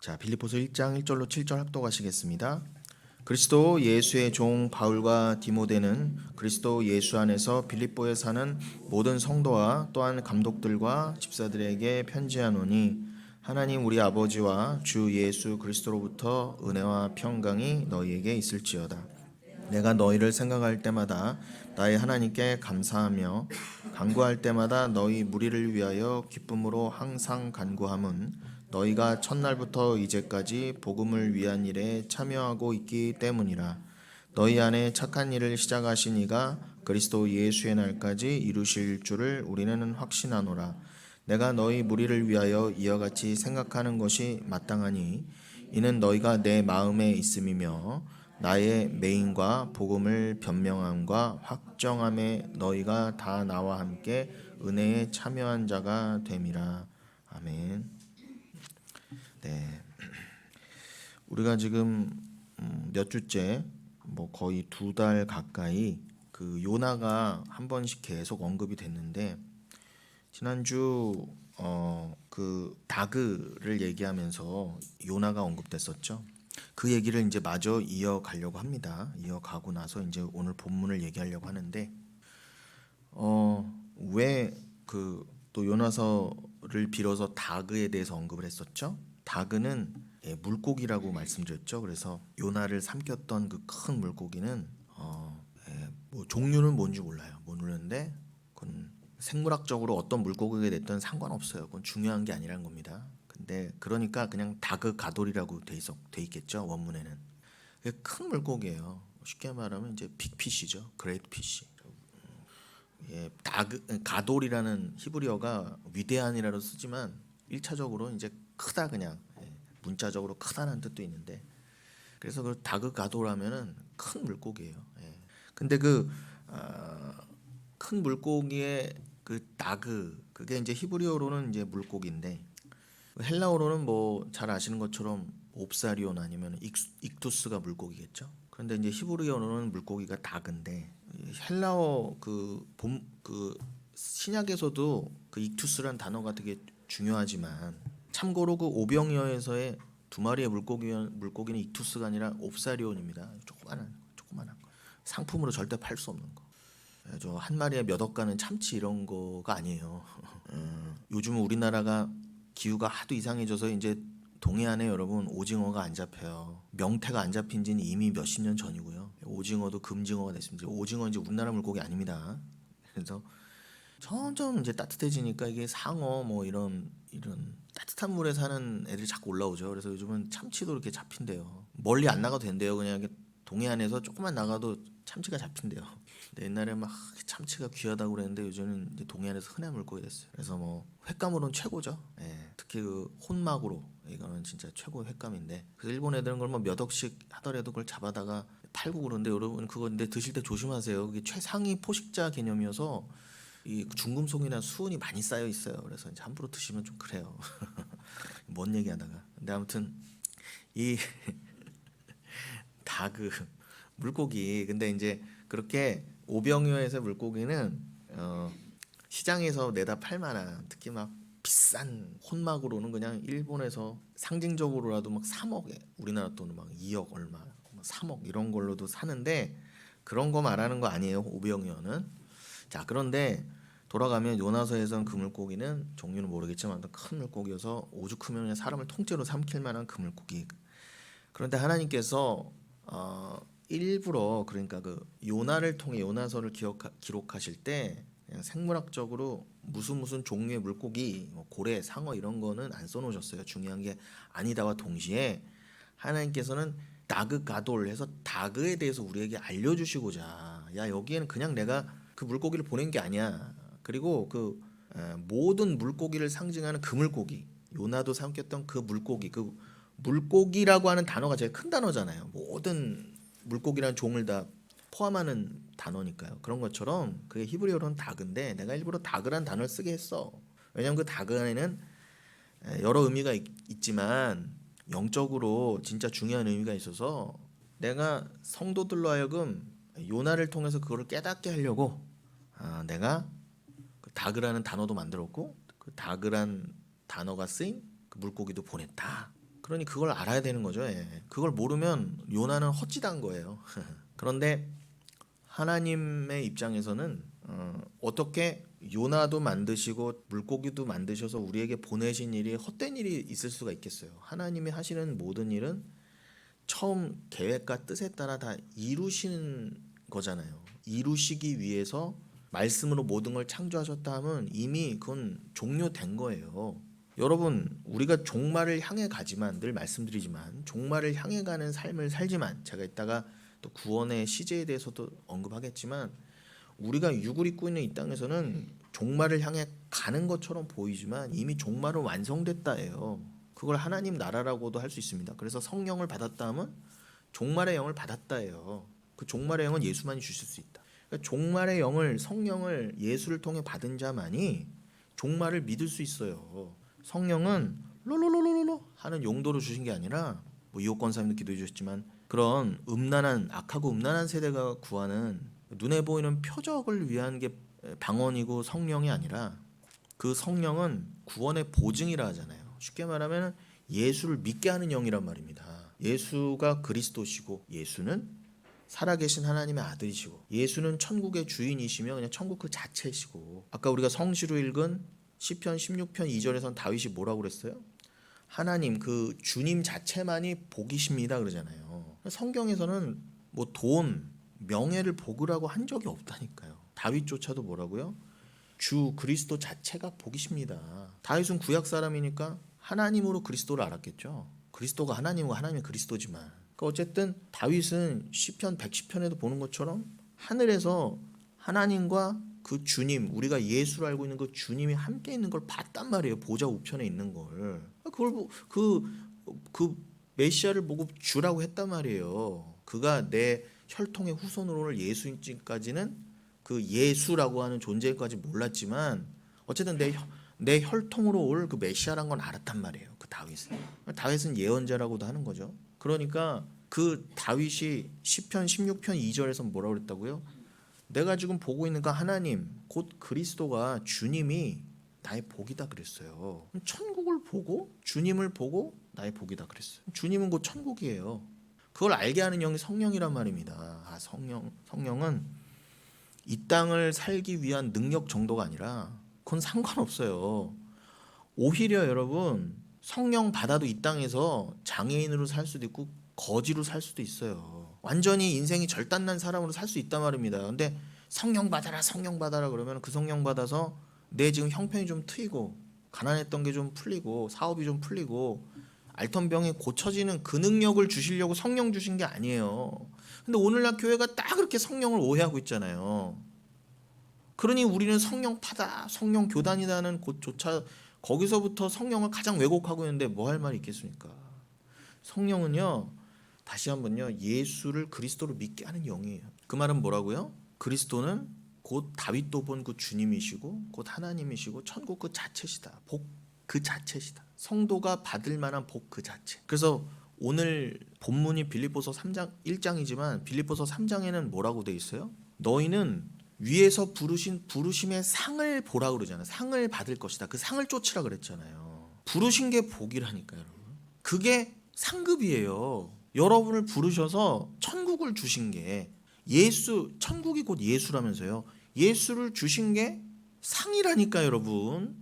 자, 빌립보서 1장 1절로 7절 합독하시겠습니다. 그리스도 예수의 종 바울과 디모데는 그리스도 예수 안에서 빌립보에 사는 모든 성도와 또한 감독들과 집사들에게 편지하노니 하나님 우리 아버지와 주 예수 그리스도로부터 은혜와 평강이 너희에게 있을지어다. 내가 너희를 생각할 때마다 나의 하나님께 감사하며 간구할 때마다 너희 무리를 위하여 기쁨으로 항상 간구함은 너희가 첫날부터 이제까지 복음을 위한 일에 참여하고 있기 때문이라. 너희 안에 착한 일을 시작하신 이가 그리스도 예수의 날까지 이루실 줄을 우리는 확신하노라. 내가 너희 무리를 위하여 이와 같이 생각하는 것이 마땅하니 이는 너희가 내 마음에 있음이며 나의 매인과 복음을 변명함과 확정함에 너희가 다 나와 함께 은혜에 참여한 자가 됨이라. 아멘. 네, 우리가 지금 몇 주째 거의 2달 가까이 그 요나가 한 번씩 계속 언급이 됐는데 지난주 그 다그를 얘기하면서 요나가 언급됐었죠. 그 얘기를 이제 마저 이어가려고 합니다. 이어가고 나서 이제 오늘 본문을 얘기하려고 하는데 왜 그 또 요나서를 빌어서 다그에 대해서 언급을 했었죠. 다그는 물고기라고 말씀드렸죠. 그래서 요나를 삼켰던 그 큰 물고기는 뭐 종류는 뭔지 몰라요. 모르는데 그건 생물학적으로 어떤 물고기가 됐든 상관없어요. 그건 중요한 게 아니라는 겁니다. 근데 그러니까 그냥 다그 가돌이라고 돼 있겠죠. 원문에는. 큰 물고기예요. 쉽게 말하면 이제 빅피쉬죠. 그레이트 피쉬. 가돌이라는 히브리어가 위대한이라고 쓰지만 1차적으로 이제 크다 그냥 문자적으로 크다는 뜻도 있는데 그래서 그 다그 가돌하면은 큰 물고기예요. 근데 큰 물고기의 그 다그 그게 이제 히브리어로는 이제 물고기인데 헬라어로는 뭐 잘 아시는 것처럼 옵사리온 아니면 익투스가 물고기겠죠. 그런데 이제 히브리어로는 물고기가 다그인데 헬라어 그 신약에서도 그 익투스란 단어가 되게 중요하지만 참고로 그 오병이어에서의 두 마리의 물고기는 익투스가 아니라 옵사리온입니다. 조그만한 거. 상품으로 절대 팔 수 없는 거. 저 한 마리에 몇 억 가는 참치 이런 거가 아니에요. 요즘은 우리나라가 기후가 하도 이상해져서 이제 동해안에 여러분 오징어가 안 잡혀요. 명태가 안 잡힌 지는 이미 몇십 년 전이고요. 오징어도 금징어가 됐습니다. 오징어 이제 우리나라 물고기 아닙니다. 그래서 점점 이제 따뜻해지니까 이게 상어 뭐 이런 따뜻한 물에 사는 애들이 자꾸 올라오죠. 그래서 요즘은 참치도 이렇게 잡힌대요. 멀리 안 나가도 된대요. 그냥 동해안에서 조금만 나가도 참치가 잡힌대요. 근데 옛날에 막 참치가 귀하다고 그랬는데 요즘은 이제 동해안에서 흔한 물고기 됐어요. 그래서 뭐 횟감으로는 최고죠. 특히 그 혼마구로 이거는 진짜 최고 횟감인데 그래서 일본 애들은 걸 뭐 몇 억씩 하더라도 그걸 잡아다가 팔고 그러는데 여러분 그거 근데 드실 때 조심하세요. 그게 최상위 포식자 개념이어서 이 중금속이나 수은이 많이 쌓여 있어요. 그래서 이제 함부로 드시면 좀 그래요. 뭔 얘기하다가 근데 아무튼 이 다그 물고기 근데 이제 그렇게 오병이어에서 물고기는 시장에서 내다 팔만한 특히 막 비싼 혼막으로는 그냥 일본에서 상징적으로라도 막 3억에 우리나라 돈은 막 2억 얼마 3억 이런 걸로도 사는데 그런 거 말하는 거 아니에요. 오병이어는. 자, 그런데 돌아가면 요나서에선 그 물고기는 종류는 모르겠지만 큰 물고기여서 오죽 크면 그냥 사람을 통째로 삼킬 만한 그 물고기. 그런데 하나님께서 일부러 그러니까 그 요나를 통해 요나서를 기록하실 때 그냥 생물학적으로 무슨 종류의 물고기, 뭐 고래, 상어 이런 거는 안 써놓으셨어요. 중요한 게 아니다와 동시에 하나님께서는 다그 가돌 해서 다그에 대해서 우리에게 알려주시고자 야 여기에는 그냥 내가 그 물고기를 보낸 게 아니야. 그리고 그 모든 물고기를 상징하는 그 물고기 요나도 삼켰던 그 물고기 그 물고기라고 하는 단어가 제일 큰 단어잖아요. 모든 물고기라는 종을 다 포함하는 단어니까요. 그런 것처럼 그게 히브리어로는 다그인데 내가 일부러 다그란 단어를 쓰게 했어. 왜냐하면 그 다그 안에는 여러 의미가 있지만 영적으로 진짜 중요한 의미가 있어서 내가 성도들로 하여금 요나를 통해서 그거를 깨닫게 하려고 내가 그 다그라는 단어도 만들었고 그 다그란 단어가 쓰인 그 물고기도 보냈다. 그러니 그걸 알아야 되는 거죠. 예. 그걸 모르면 요나는 헛짓한 거예요. 그런데 하나님의 입장에서는 어떻게 요나도 만드시고 물고기도 만드셔서 우리에게 보내신 일이 헛된 일이 있을 수가 있겠어요. 하나님이 하시는 모든 일은 처음 계획과 뜻에 따라 다 이루시는 거잖아요. 이루시기 위해서 말씀으로 모든 걸 창조하셨다 하면 이미 그건 종료된 거예요. 여러분, 우리가 종말을 향해 가지만, 늘 말씀드리지만 종말을 향해 가는 삶을 살지만, 제가 이따가 또 구원의 시제에 대해서도 언급하겠지만, 우리가 육을 입고 있는 이 땅에서는 종말을 향해 가는 것처럼 보이지만 이미 종말은 완성됐다예요. 그걸 하나님 나라라고도 할 수 있습니다. 그래서 성령을 받았다 하면 종말의 영을 받았다예요. 그 종말의 영은 예수만이 주실 수 있다. 그러니까 종말의 영을, 성령을 예수를 통해 받은 자만이 종말을 믿을 수 있어요. 성령은 롤롤롤롤로 하는 용도로 주신 게 아니라, 뭐 이호 권사님도 기도해 주셨지만, 그런 음란한, 악하고 음란한 세대가 구하는 눈에 보이는 표적을 위한 게 방언이고 성령이 아니라, 그 성령은 구원의 보증이라 하잖아요. 쉽게 말하면 예수를 믿게 하는 영이란 말입니다. 예수가 그리스도시고, 예수는 살아계신 하나님의 아들이시고, 예수는 천국의 주인이시며 그냥 천국 그 자체시고, 아까 우리가 성시로 읽은 시편 16편 2절에선 다윗이 뭐라고 그랬어요? 하나님, 그 주님 자체만이 복이십니다 그러잖아요. 성경에서는 뭐 돈, 명예를 복이라고 한 적이 없다니까요. 다윗조차도 뭐라고요? 주 그리스도 자체가 복이십니다. 다윗은 구약 사람이니까 하나님으로 그리스도를 알았겠죠. 그리스도가 하나님이고 하나님이 그리스도지만. 그러니까 어쨌든 다윗은 시편 110편에도 보는 것처럼 하늘에서 하나님과 그 주님, 우리가 예수를 알고 있는 그 주님이 함께 있는 걸 봤단 말이에요. 보좌 우편에 있는 걸. 그걸 그 메시아를 보고 주라고 했단 말이에요. 그가 내 혈통의 후손으로 오늘 예수인까지는, 그 예수라고 하는 존재까지 몰랐지만 어쨌든 내 혈통으로 올 그 메시아란 건 알았단 말이에요. 그 다윗은 예언자라고도 하는 거죠. 그러니까 그 다윗이 시편 16편 2절에서 뭐라고 그랬다고요? 내가 지금 보고 있는 그 하나님, 곧 그리스도가 주님이 나의 복이다 그랬어요. 천국을 보고 주님을 보고 나의 복이다 그랬어요. 주님은 곧 천국이에요. 그걸 알게 하는 영이 성령이란 말입니다. 성령은 이 땅을 살기 위한 능력 정도가 아니라, 그건 상관없어요. 오히려 여러분, 성령 받아도 이 땅에서 장애인으로 살 수도 있고 거지로 살 수도 있어요. 완전히 인생이 절단난 사람으로 살 수 있단 말입니다. 근데 성령 받아라 그러면 그 성령 받아서 내 지금 형편이 좀 트이고 가난했던 게 좀 풀리고 사업이 좀 풀리고 앓던 병이 고쳐지는 그 능력을 주시려고 성령 주신 게 아니에요. 근데 오늘날 교회가 딱 그렇게 성령을 오해하고 있잖아요. 그러니 우리는 성령파다, 성령 교단이라는 곳조차 거기서부터 성령을 가장 왜곡하고 있는데 뭐 할 말이 있겠습니까? 성령은요, 다시 한번요, 예수를 그리스도로 믿게 하는 영이에요. 그 말은 뭐라고요? 그리스도는 곧 다윗도 본 그 주님이시고 곧 하나님이시고 천국 그 자체시다. 복 그 자체시다. 성도가 받을 만한 복 그 자체. 그래서 오늘 본문이 빌립보서 3장 1장이지만 빌립보서 3장에는 뭐라고 돼 있어요? 너희는 위에서 부르신 부르심의 상을 보라 그러잖아요. 상을 받을 것이다. 그 상을 쫓으라 그랬잖아요. 부르신 게 복이라니까요, 여러분. 그게 상급이에요. 여러분을 부르셔서 천국을 주신 게, 천국이 곧 예수라면서요. 예수를 주신 게 상이라니까 여러분.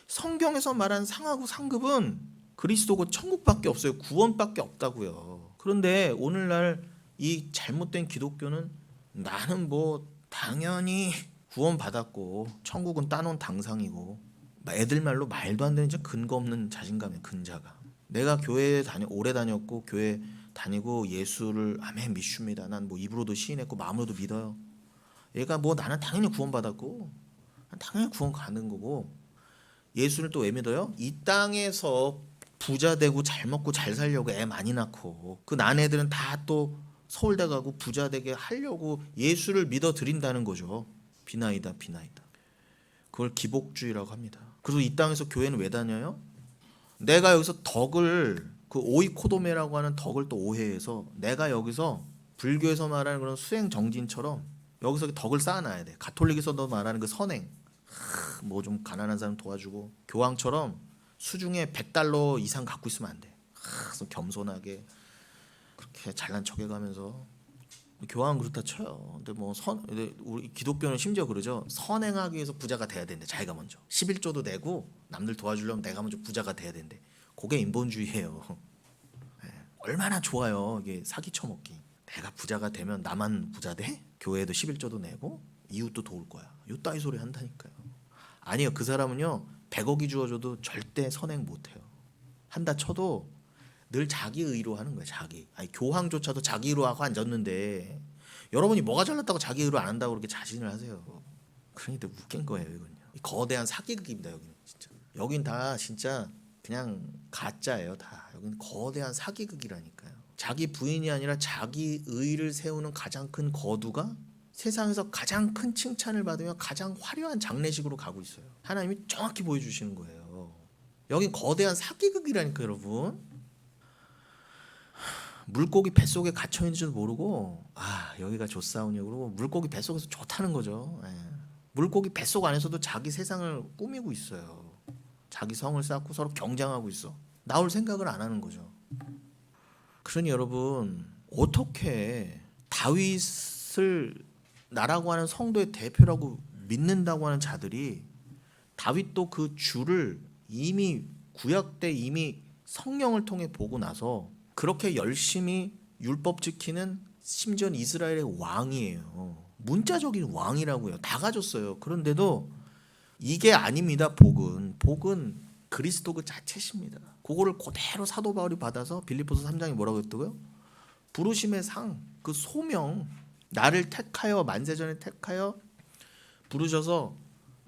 성경에서 말한 상하고 상급은 그리스도 곧 천국밖에 없어요. 구원밖에 없다고요. 그런데 오늘날 이 잘못된 기독교는 나는 뭐 당연히 구원 받았고 천국은 따놓은 당상이고, 애들 말로 말도 안 되는 진짜 근거 없는 자신감의 근자감. 내가 교회 오래 다녔고 교회 다니고 예수를 아멘 믿습니다. 난 뭐 입으로도 시인했고 마음으로도 믿어요. 얘가 뭐 나는 당연히 구원 받았고 당연히 구원 가는 거고, 예수를 또 왜 믿어요? 이 땅에서 부자 되고 잘 먹고 잘 살려고 애 많이 낳고 그 난 애들은 다 또 서울대 가고 부자 되게 하려고 예수를 믿어 드린다는 거죠. 비나이다. 그걸 기복주의라고 합니다. 그리고 이 땅에서 교회는 왜 다녀요? 내가 여기서 덕을, 그 오이코도메라고 하는 덕을 또 오해해서 내가 여기서 불교에서 말하는 그런 수행 정진처럼 여기서 덕을 쌓아놔야 돼. 가톨릭에서도 말하는 그 선행, 뭐 좀 가난한 사람 도와주고, 교황처럼 수중에 $100 이상 갖고 있으면 안 돼. 그래서 겸손하게 그렇게 잘난 척해가면서 교황은 그렇다 쳐요. 근데 우리 기독교는 심지어 그러죠. 선행하기 위해서 부자가 돼야 된대. 자기가 먼저 11조도 내고 남들 도와주려면 내가 먼저 부자가 돼야 된대. 그게 인본주의예요. 얼마나 좋아요. 이게 사기 쳐먹기. 내가 부자가 되면 나만 부자 돼? 교회도 11조도 내고 이웃도 도울 거야. 요 따위 소리 한다니까요. 아니요. 그 사람은요 100억이 주어져도 절대 선행 못해요. 한다 쳐도 늘 자기 의로 하는 거예요. 자기. 아니 교황조차도 자기 의로 하고 앉았는데 여러분이 뭐가 잘났다고 자기 의로 안 한다고 그렇게 자신을 하세요. 그러니까 웃긴 거예요. 이건요. 거대한 사기극입니다. 여기는 진짜. 여긴 다 진짜 그냥 가짜예요. 다. 여기는 거대한 사기극이라니까요. 자기 부인이 아니라 자기 의를 세우는 가장 큰 거두가 세상에서 가장 큰 칭찬을 받으며 가장 화려한 장례식으로 가고 있어요. 하나님이 정확히 보여주시는 거예요. 여긴 거대한 사기극이라니까 여러분. 물고기 뱃속에 갇혀 있는지도 모르고 여기가 좋사오냐고 그러고 물고기 뱃속에서 좋다는 거죠. 물고기 뱃속 안에서도 자기 세상을 꾸미고 있어요. 자기 성을 쌓고 서로 경쟁하고 있어. 나올 생각을 안 하는 거죠. 그러니 여러분 어떻게 다윗을 나라고 하는 성도의 대표라고 믿는다고 하는 자들이 다윗도 그 주를 이미 구약 때 이미 성령을 통해 보고 나서 그렇게 열심히 율법 지키는 심지어 이스라엘의 왕이에요. 문자적인 왕이라고요. 다 가졌어요. 그런데도 이게 아닙니다. 복은 그리스도 그 자체십니다. 그거를 그대로 사도 바울이 받아서 빌립보서 3장에 뭐라고 했다고요? 부르심의 상, 그 소명, 나를 택하여 만세전에 택하여 부르셔서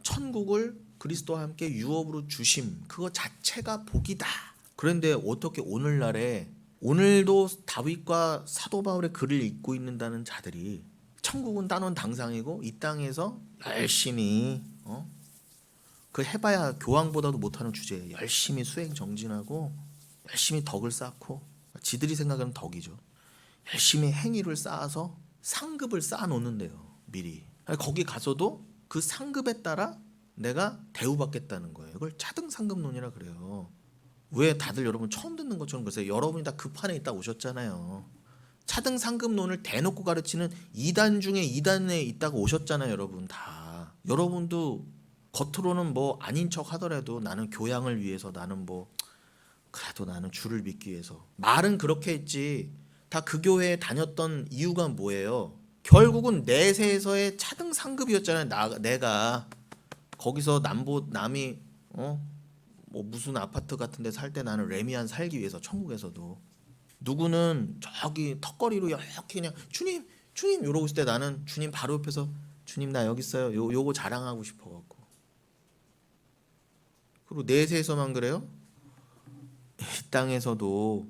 천국을 그리스도와 함께 유업으로 주심, 그거 자체가 복이다. 그런데 어떻게 오늘날에 오늘도 다윗과 사도 바울의 글을 읽고 있는다는 자들이 천국은 따놓은 당상이고 이 땅에서 열심히 그 해봐야 교황보다도 못하는 주제에 열심히 수행 정진하고 열심히 덕을 쌓고 지들이 생각하는 덕이죠. 열심히 행위를 쌓아서 상급을 쌓아놓는데요. 미리. 거기 가서도 그 상급에 따라 내가 대우받겠다는 거예요. 이걸 차등상급론이라 그래요. 왜 다들 여러분 처음 듣는 것처럼 그러세요? 여러분이 다 그 판에 있다 오셨잖아요. 차등상급론을 대놓고 가르치는 2단 중에 2단에 있다가 오셨잖아요. 여러분 다. 여러분도 겉으로는 뭐 아닌 척 하더라도 나는 교양을 위해서 나는 뭐 그래도 나는 주를 믿기 위해서 말은 그렇게 했지. 다 그 교회에 다녔던 이유가 뭐예요? 결국은 내세에서의 차등상급이었잖아요. 내가 거기서 남이 뭐 무슨 아파트 같은 데 살 때 나는 레미안 살기 위해서 천국에서도 누구는 저기 턱걸이로 이렇게 그냥 주님 이러고 있을 때 나는 주님 바로 옆에서 주님 나 여기 있어요. 요거 자랑하고 싶어 갖고. 그리고 내세에서만 그래요? 이 땅에서도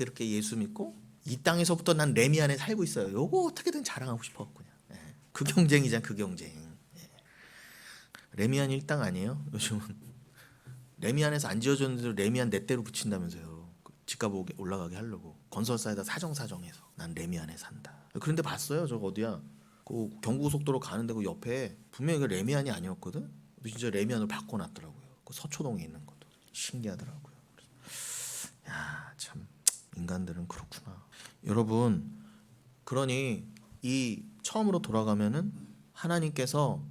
이렇게 예수 믿고 이 땅에서부터 난 레미안에 살고 있어요. 요거 어떻게든 자랑하고 싶어 갖고 그냥. 그 경쟁이잖아. 그 경쟁. 레미안 일당 아니에요? 요즘은 레미안에서 안 지어졌는데도 레미안 내 대로 붙인다면서요. 집값 올라가게 하려고 건설사에다 사정해서 난 레미안에 산다. 그런데 봤어요. 저거 어디야? 그 경부고속도로 가는데 그 옆에 분명히 그 레미안이 아니었거든. 진짜 레미안으로 바꿔놨더라고요. 그 서초동에 있는 것도 신기하더라고요. 야, 참 인간들은 그렇구나. 여러분, 그러니 이 처음으로 돌아가면은 하나님께서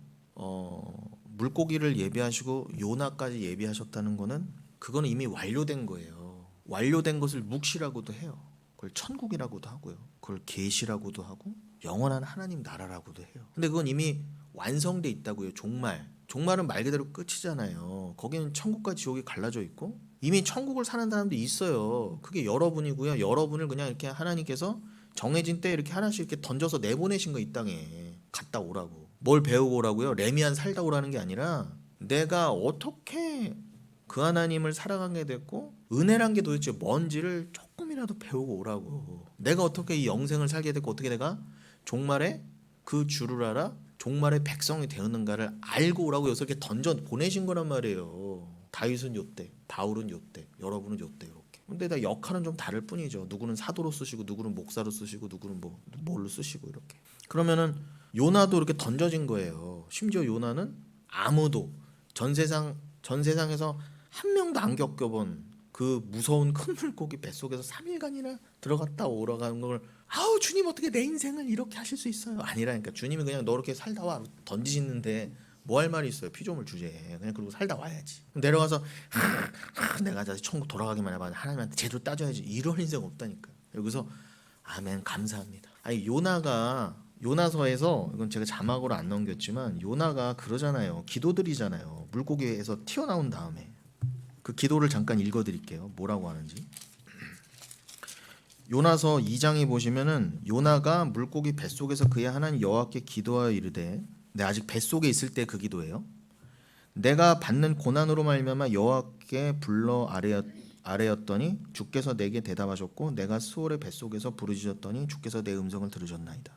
물고기를 예비하시고 요나까지 예비하셨다는 거는 그거는 이미 완료된 거예요. 완료된 것을 묵시라고도 해요. 그걸 천국이라고도 하고요. 그걸 계시라고도 하고 영원한 하나님 나라라고도 해요. 근데 그건 이미 완성돼 있다고요. 종말은 말 그대로 끝이잖아요. 거기는 천국과 지옥이 갈라져 있고 이미 천국을 사는 사람도 있어요. 그게 여러분이고요. 여러분을 그냥 이렇게 하나님께서 정해진 때 이렇게 하나씩 이렇게 던져서 내보내신 거 이 땅에 갔다 오라고. 뭘 배우고 오라고요? 레미안 살다 오라는 게 아니라 내가 어떻게 그 하나님을 사랑하게 됐고 은혜란 게 도대체 뭔지를 조금이라도 배우고 오라고. 내가 어떻게 이 영생을 살게 됐고 어떻게 내가 종말에 그 주를 알아 종말의 백성이 되었는가를 알고 오라고 여기서 이렇게 던져 보내신 거란 말이에요. 다윗은 요때, 바울은 요때, 여러분은 요때 이렇게. 근데 다 역할은 좀 다를 뿐이죠. 누구는 사도로 쓰시고 누구는 목사로 쓰시고 누구는 뭘로 쓰시고 이렇게. 그러면은 요나도 이렇게 던져진 거예요. 심지어 요나는 아무도 전 세상에서 한 명도 안 겪어본 그 무서운 큰 물고기 뱃속에서 3일간이나 들어갔다 오라가는 걸 아우 주님 어떻게 내 인생을 이렇게 하실 수 있어요? 아니라니까. 주님이 그냥 너 이렇게 살다 와 던지시는데 뭐 할 말이 있어요? 피조물 주제에 그냥 그러고 살다 와야지. 내려가서 내가 다시 천국 돌아가기만 해봐 하나님한테 제대로 따져야지 이런 인생 없다니까. 여기서 아멘 감사합니다. 아니 요나서에서 이건 제가 자막으로 안 넘겼지만 요나가 그러잖아요. 기도드리잖아요. 물고기에서 튀어나온 다음에 그 기도를 잠깐 읽어드릴게요. 뭐라고 하는지. 요나서 2장에 보시면은 요나가 물고기 뱃속에서 그의 하나님 여호와께 기도하여 이르되, 네, 아직 뱃속에 있을 때 그 기도예요. 내가 받는 고난으로 말미암아 여호와께 불러 아뢰었더니 주께서 내게 대답하셨고 내가 수월의 뱃속에서 부르짖었더니 주께서 내 음성을 들으셨나이다.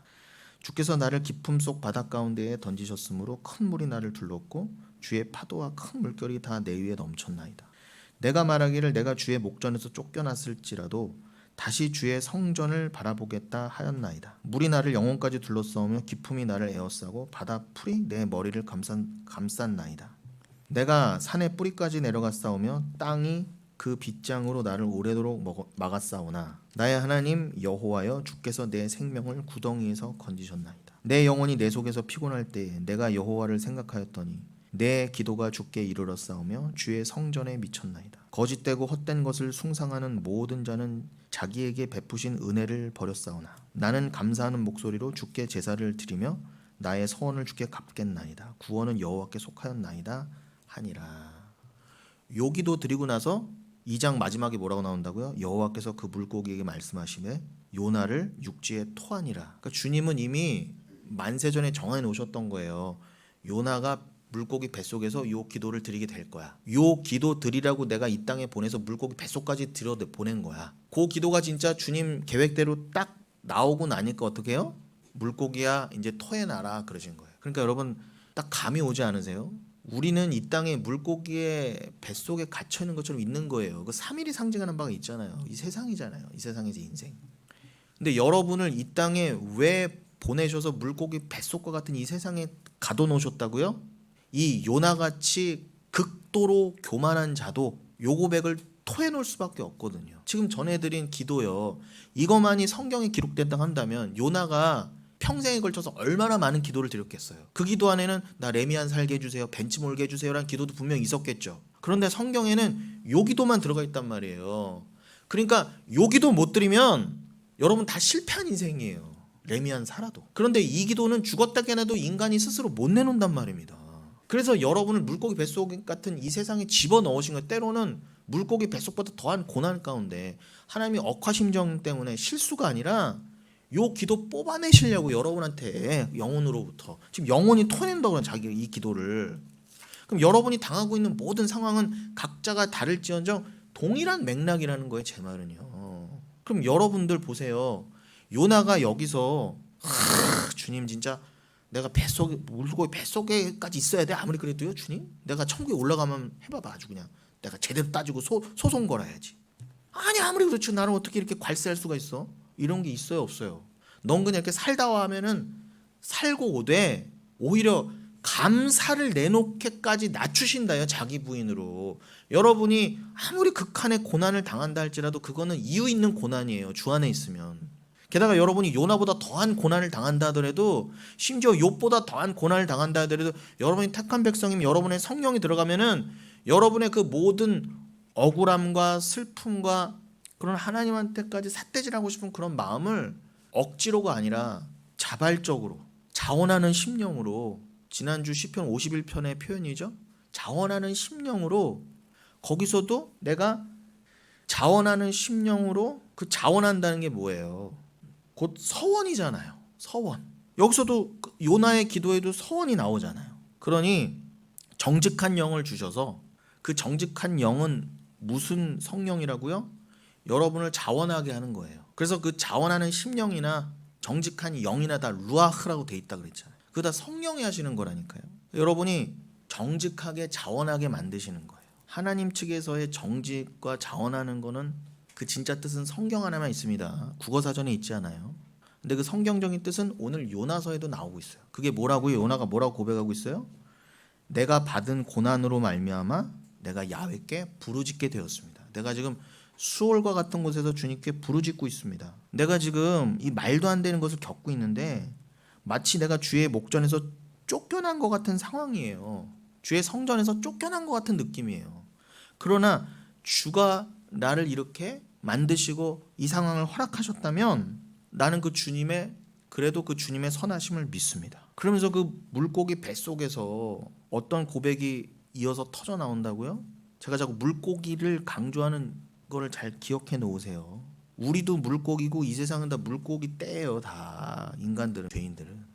주께서 나를 깊음 속 바닷 가운데에 던지셨으므로 큰 물이 나를 둘렀고 주의 파도와 큰 물결이 다 내 위에 넘쳤나이다. 내가 말하기를 내가 주의 목전에서 쫓겨났을지라도 다시 주의 성전을 바라보겠다 하였나이다. 물이 나를 영혼까지 둘러싸우며 깊음이 나를 에워싸고 바다 풀이 내 머리를 감쌌나이다. 내가 산의 뿌리까지 내려갔사오며 땅이 그 빗장으로 나를 오래도록 막았사오나 나의 하나님 여호와여 주께서 내 생명을 구덩이에서 건지셨나이다. 내 영혼이 내 속에서 피곤할 때에 내가 여호와를 생각하였더니 내 기도가 주께 이르렀사오며 주의 성전에 미쳤나이다. 거짓되고 헛된 것을 숭상하는 모든 자는 자기에게 베푸신 은혜를 버렸사오나 나는 감사하는 목소리로 주께 제사를 드리며 나의 서원을 주께 갚겠나이다. 구원은 여호와께 속하였나이다 하니라. 요 기도 드리고 나서 2장 마지막에 뭐라고 나온다고요? 여호와께서 그 물고기에게 말씀하시되 요나를 육지에 토하니라. 그러니까 주님은 이미 만세전에 정해 놓으셨던 거예요. 요나가 물고기 뱃속에서 요 기도를 드리게 될 거야. 요 기도 드리라고 내가 이 땅에 보내서 물고기 뱃속까지 들여 보낸 거야. 그 기도가 진짜 주님 계획대로 딱 나오고 나니까 어떻게 해요? 물고기야 이제 토해놔라 그러신 거예요. 그러니까 여러분 딱 감이 오지 않으세요? 우리는 이 땅에 물고기의 뱃속에 갇혀 있는 것처럼 있는 거예요. 그 3일이 상징하는 바가 있잖아요. 이 세상이잖아요. 이 세상에서 인생. 근데 여러분을 이 땅에 왜 보내셔서 물고기 뱃속과 같은 이 세상에 가둬놓으셨다고요? 이 요나같이 극도로 교만한 자도 요 고백을 토해놓을 수밖에 없거든요. 지금 전해드린 기도요. 이것만이 성경에 기록된다고 한다면 요나가 평생에 걸쳐서 얼마나 많은 기도를 드렸겠어요. 그 기도 안에는 나 레미안 살게 해주세요, 벤치 몰게 해주세요라는 기도도 분명히 있었겠죠. 그런데 성경에는 요 기도만 들어가 있단 말이에요. 그러니까 요 기도 못 드리면 여러분 다 실패한 인생이에요. 레미안 살아도. 그런데 이 기도는 죽었다 깨나도 인간이 스스로 못 내놓는단 말입니다. 그래서 여러분을 물고기 뱃속 같은 이 세상에 집어넣으신 거예요. 때로는 물고기 뱃속보다 더한 고난 가운데 하나님이 억하심정 때문에 실수가 아니라 요 기도 뽑아내시려고 여러분한테 영혼으로부터 지금 영혼이 토낸다고 그런 자기 이 기도를. 그럼 여러분이 당하고 있는 모든 상황은 각자가 다를지언정 동일한 맥락이라는 거예요. 제 말은요. 그럼 여러분들 보세요. 요나가 여기서 주님 진짜 내가 뱃속에 물고기 뱃속에까지 있어야 돼 아무리 그래도요 주님? 내가 천국에 올라가면 해봐봐 아주 그냥 내가 제대로 따지고 소송 걸어야지. 아니 아무리 그렇죠 나는 어떻게 이렇게 괄세할 수가 있어? 이런 게 있어요 없어요? 넌 그냥 이렇게 살다 하면은 살고 오되 오히려 감사를 내놓게까지 낮추신다요 자기 부인으로. 여러분이 아무리 극한의 고난을 당한다 할지라도 그거는 이유 있는 고난이에요 주 안에 있으면. 게다가 여러분이 요나보다 더한 고난을 당한다 하더라도 심지어 욥보다 더한 고난을 당한다 하더라도 여러분이 택한 백성이면 여러분의 성령이 들어가면은 여러분의 그 모든 억울함과 슬픔과 그런 하나님한테까지 삿대질하고 싶은 그런 마음을 억지로가 아니라 자발적으로 자원하는 심령으로, 지난주 시편 51편의 표현이죠. 자원하는 심령으로, 거기서도 내가 자원하는 심령으로, 그 자원한다는 게 뭐예요? 곧 서원이잖아요. 서원. 여기서도 요나의 기도에도 서원이 나오잖아요. 그러니 정직한 영을 주셔서 그 정직한 영은 무슨 성령이라고요? 여러분을 자원하게 하는 거예요. 그래서 그 자원하는 심령이나 정직한 영이나 다 루아흐라고 돼 있다 그랬잖아요. 그거 다 성령이 하시는 거라니까요. 여러분이 정직하게 자원하게 만드시는 거예요. 하나님 측에서의 정직과 자원하는 거는 그 진짜 뜻은 성경 하나만 있습니다. 국어사전에 있지 않아요. 근데 그 성경적인 뜻은 오늘 요나서에도 나오고 있어요. 그게 뭐라고요? 요나가 뭐라고 고백하고 있어요? 내가 받은 고난으로 말미암아 내가 야훼께 부르짖게 되었습니다. 내가 지금 수월과 같은 곳에서 주님께 부르짖고 있습니다. 내가 지금 이 말도 안 되는 것을 겪고 있는데 마치 내가 주의 목전에서 쫓겨난 것 같은 상황이에요. 주의 성전에서 쫓겨난 것 같은 느낌이에요. 그러나 주가 나를 이렇게 만드시고 이 상황을 허락하셨다면 나는 그래도 그 주님의 선하심을 믿습니다. 그러면서 그 물고기 뱃속에서 어떤 고백이 이어서 터져 나온다고요? 제가 자꾸 물고기를 강조하는 거를 잘 기억해 놓으세요. 우리도 물고기고 이 세상은 다 물고기 떼예요. 다 인간들은, 죄인들은.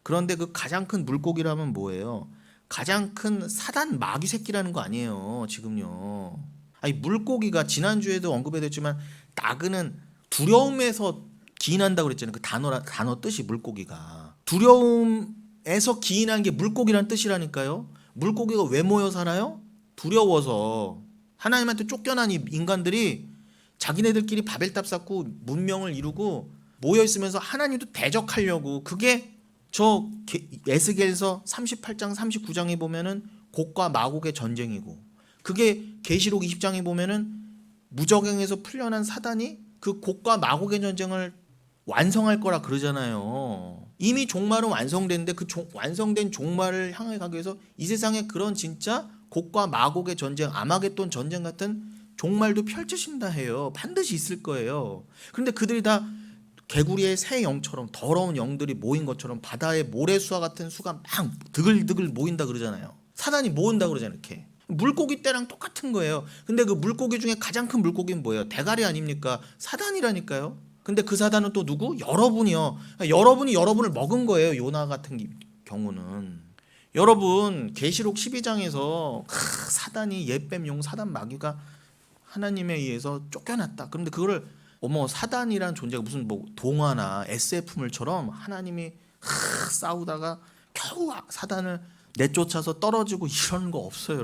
그런데 그 가장 큰 물고기라면 뭐예요? 가장 큰 사단 마귀 새끼라는 거 아니에요. 지금요. 아니 물고기가 지난주에도 언급해드렸지만 나그는 두려움에서 기인한다고 그랬잖아요. 그 단어 뜻이 물고기가 두려움에서 기인하는 게 물고기란 뜻이라니까요. 물고기가 왜 모여 살아요? 두려워서. 하나님한테 쫓겨난 이 인간들이 자기네들끼리 바벨탑 쌓고 문명을 이루고 모여 있으면서 하나님도 대적하려고. 그게 저 에스겔서 38장 39장에 보면은 곡과 마곡의 전쟁이고, 그게 계시록 20장에 보면은 무적행에서 풀려난 사단이 그 곡과 마곡의 전쟁을 완성할 거라 그러잖아요. 이미 종말은 완성됐는데 그 완성된 종말을 향해 가기 위해서 이 세상에 그런 진짜 곡과 마곡의 전쟁, 아마겟돈 전쟁 같은 종말도 펼치신다 해요. 반드시 있을 거예요. 그런데 그들이 다 개구리의 새 영처럼 더러운 영들이 모인 것처럼 바다의 모래수와 같은 수가 막 드글드글 모인다 그러잖아요. 사단이 모은다 그러잖아요. 이렇게 물고기 떼랑 똑같은 거예요. 근데 그 물고기 중에 가장 큰 물고기는 뭐예요? 대가리 아닙니까? 사단이라니까요. 근데 그 사단은 또 누구? 여러분이요. 여러분이 여러분을 먹은 거예요. 요나 같은 경우는. 여러분 계시록 12장에서 사단이 옛뱀용 사단 마귀가 하나님에 의해서 쫓겨났다. 그런데 그거를 사단이란 존재가 무슨 뭐 동화나 SF물처럼 하나님이 싸우다가 겨우 사단을 내쫓아서 떨어지고 이런 거 없어요.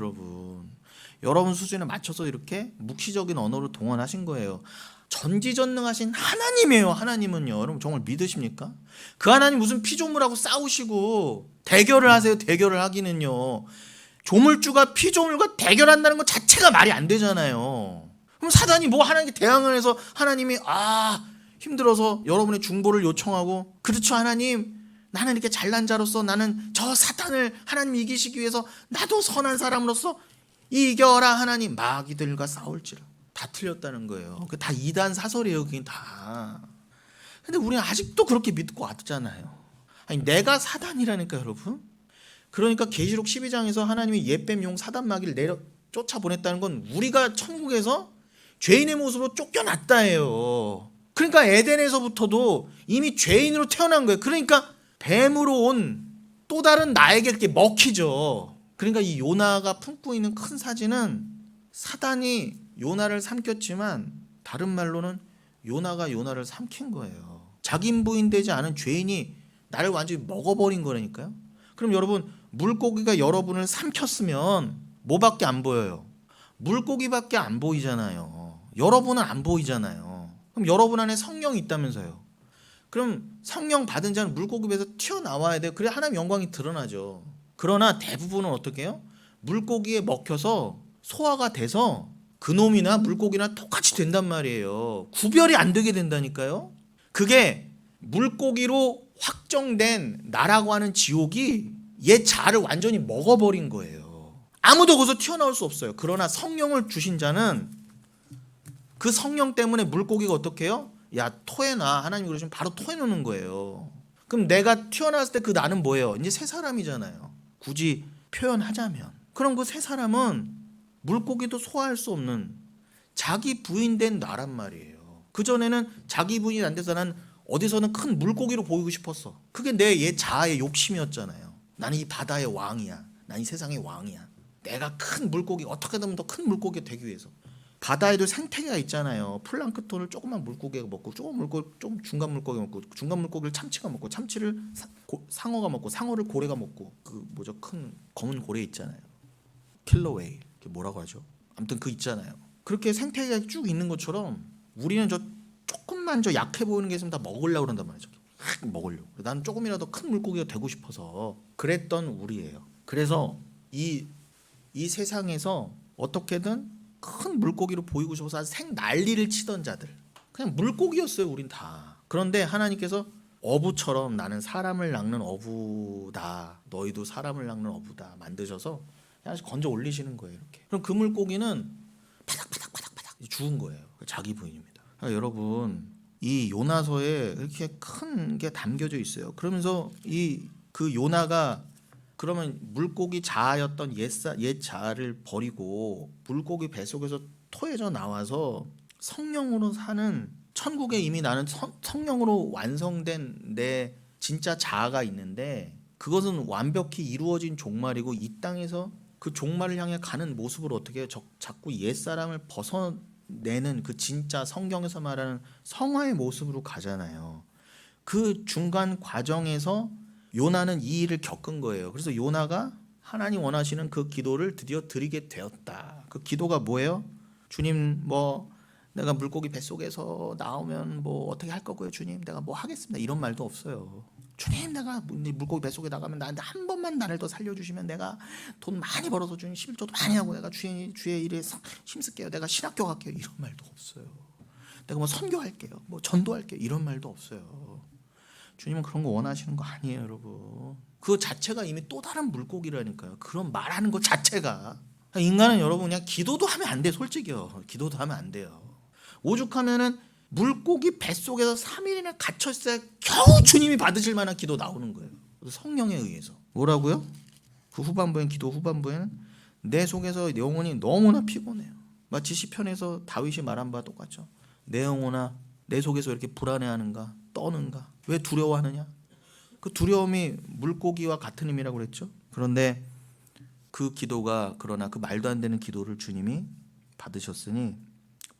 여러분 수준에 맞춰서 이렇게 묵시적인 언어로 동원하신 거예요. 전지전능하신 하나님이에요. 하나님은요. 여러분 정말 믿으십니까? 그 하나님 무슨 피조물하고 싸우시고 대결을 하세요. 대결을 하기는요. 조물주가 피조물과 대결한다는 것 자체가 말이 안 되잖아요. 그럼 사단이 뭐 하나님께 대항을 해서 하나님이 힘들어서 여러분의 중보를 요청하고, 그렇죠 하나님, 나는 이렇게 잘난 자로서 나는 저 사탄을 하나님 이기시기 위해서 나도 선한 사람으로서 이겨라 하나님, 마귀들과 싸울지라. 다 틀렸다는 거예요. 다 이단 사설이에요. 그게 다. 근데 우리는 아직도 그렇게 믿고 왔잖아요. 아니 내가 사단이라니까 여러분. 그러니까 계시록 12장에서 하나님이 옛뱀용 사단 마귀를 쫓아보냈다는 건 우리가 천국에서 죄인의 모습으로 쫓겨났다예요. 그러니까 에덴에서부터도 이미 죄인으로 태어난 거예요. 그러니까 뱀으로 온 또 다른 나에게 이렇게 먹히죠. 그러니까 이 요나가 품고 있는 큰 사진은 사단이 요나를 삼켰지만 다른 말로는 요나가 요나를 삼킨 거예요. 자기인부인되지 않은 죄인이 나를 완전히 먹어버린 거라니까요. 그럼 여러분 물고기가 여러분을 삼켰으면 뭐밖에 안 보여요? 물고기밖에 안 보이잖아요. 여러분은 안 보이잖아요. 그럼 여러분 안에 성령이 있다면서요. 그럼 성령 받은 자는 물고기 배에서 튀어나와야 돼요. 그래야 하나님의 영광이 드러나죠. 그러나 대부분은 어떻게 해요? 물고기에 먹혀서 소화가 돼서 그놈이나 물고기나 똑같이 된단 말이에요. 구별이 안 되게 된다니까요. 그게 물고기로 확정된 나라고 하는 지옥이 얘 자를 완전히 먹어버린 거예요. 아무도 거기서 튀어나올 수 없어요. 그러나 성령을 주신 자는 그 성령 때문에 물고기가 어떻게 해요? 야 토해놔. 하나님이 그러시면 바로 토해놓는 거예요. 그럼 내가 튀어나왔을 때 그 나는 뭐예요? 이제 새 사람이잖아요. 굳이 표현하자면. 그럼 그 새 사람은 물고기도 소화할 수 없는 자기 부인된 나란 말이에요. 그전에는 자기 부인이 안 돼서 난 어디서는 큰 물고기로 보이고 싶었어. 그게 내 얘 자아의 욕심이었잖아요. 나는 이 바다의 왕이야. 난 이 세상의 왕이야. 내가 큰 물고기, 어떻게든 더 큰 물고기가 되기 위해서. 바다에도 생태계가 있잖아요. 플랑크톤을 조그만 물고기가 먹고, 좀 중간 물고기 먹고, 중간 물고기를 참치가 먹고, 참치를 상어가 먹고, 상어를 고래가 먹고, 큰 검은 고래 있잖아요. 킬러 웨일, 뭐라고 하죠? 아무튼 그 있잖아요. 그렇게 생태계가 쭉 있는 것처럼 우리는 조금만 약해 보이는 게 있으면 다 먹으려고 그런단 말이죠. 먹으려고. 나는 조금이라도 큰 물고기가 되고 싶어서 그랬던 우리예요. 그래서 이 세상에서 어떻게든 큰 물고기로 보이고 싶어서 아주 생 난리를 치던 자들, 그냥 물고기였어요 우린 다. 그런데 하나님께서 어부처럼 나는 사람을 낚는 어부다, 너희도 사람을 낚는 어부다 만드셔서 하나씩 건져 올리시는 거예요 이렇게. 그럼 그 물고기는 파닥파닥 죽은 거예요. 자기 부인입니다. 그러니까 여러분 이 요나서에 이렇게 큰 게 담겨져 있어요. 그러면서 그 요나가 그러면 물고기 자아였던 옛 자아를 버리고 물고기 뱃속에서 토해져 나와서 성령으로 사는, 천국에 이미 나는 성령으로 완성된 내 진짜 자아가 있는데 그것은 완벽히 이루어진 종말이고 이 땅에서 그 종말을 향해 가는 모습을 어떻게 해요? 자꾸 옛사람을 벗어내는 그 진짜 성경에서 말하는 성화의 모습으로 가잖아요. 그 중간 과정에서 요나는 이 일을 겪은 거예요. 그래서 요나가 하나님 원하시는 그 기도를 드디어 드리게 되었다. 그 기도가 뭐예요? 주님 뭐 내가 물고기 뱃속에서 나오면 뭐 어떻게 할 거고요 주님, 내가 뭐 하겠습니다 이런 말도 없어요. 주님 내가 물고기 뱃속에 나가면 나한테 한 번만 나를 더 살려주시면 내가 돈 많이 벌어서 주님 11조도 많이 하고 내가 주의 일에 힘쓸게요, 내가 신학교 갈게요 이런 말도 없어요. 내가 뭐 선교할게요, 뭐 전도할게요 이런 말도 없어요. 주님은 그런 거 원하시는 거 아니에요 여러분. 그 자체가 이미 또 다른 물고기라니까요. 그런 말하는 것 자체가. 인간은 여러분 그냥 기도도 하면 안 돼. 솔직히요, 기도도 하면 안 돼요. 오죽하면은 물고기 뱃속에서 3일이나 갇혔어야 겨우 주님이 받으실 만한 기도 나오는 거예요. 성령에 의해서. 뭐라고요? 그 후반부엔, 기도 후반부에는 내 속에서 영혼이 너무나 피곤해요. 마치 시편에서 다윗이 말한 바와 똑같죠. 내 영혼아 내 속에서 이렇게 불안해하는가, 떠는가, 왜 두려워하느냐. 그 두려움이 물고기와 같은 의미라고 그랬죠. 그런데 그 기도가, 그러나 그 말도 안 되는 기도를 주님이 받으셨으니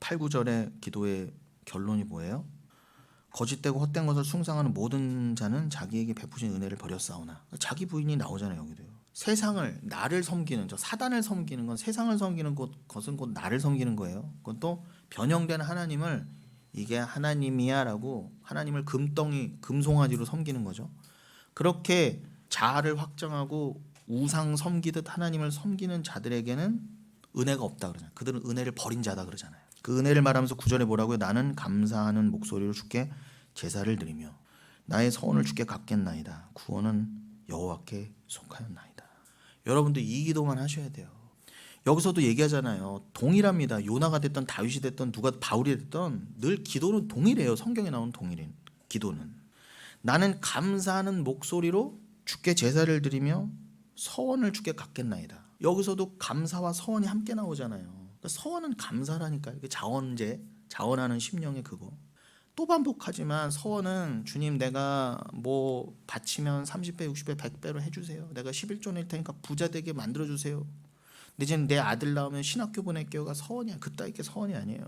8, 9절의 기도의 결론이 뭐예요? 거짓되고 헛된 것을 숭상하는 모든 자는 자기에게 베푸신 은혜를 버렸사오나. 자기 부인이 나오잖아요 여기도요. 세상을, 나를 섬기는, 저 사단을 섬기는 건, 세상을 섬기는 것은 곧 나를 섬기는 거예요. 그건 또 변형된 하나님을 이게 하나님이야 라고 하나님을 금송아지로 섬기는 거죠. 그렇게 자아를 확정하고 우상 섬기듯 하나님을 섬기는 자들에게는 은혜가 없다 그러잖아요. 그들은 은혜를 버린 자다 그러잖아요. 그 은혜를 말하면서 9절에 뭐라고요? 나는 감사하는 목소리로 주께 제사를 드리며 나의 서원을 주께 갚겠나이다. 구원은 여호와께 속하였나이다. 여러분도 이 기도만 하셔야 돼요. 여기서도 얘기하잖아요. 동일합니다. 요나가 됐던 다윗이 됐던 누가 바울이 됐던 늘 기도는 동일해요. 성경에 나오는 동일인 기도는. 나는 감사하는 목소리로 주께 제사를 드리며 서원을 주께 갚겠나이다. 여기서도 감사와 서원이 함께 나오잖아요. 그러니까 서원은 감사라니까요. 자원하는 심령의 그거. 또 반복하지만 서원은 주님 내가 뭐 바치면 30배, 60배, 100배로 해주세요. 내가 11조 낼 테니까 부자 되게 만들어주세요. 근데 지금 내 아들 나오면 신학교 보낼게요가 서원이야. 그따위 게 서원이 아니에요.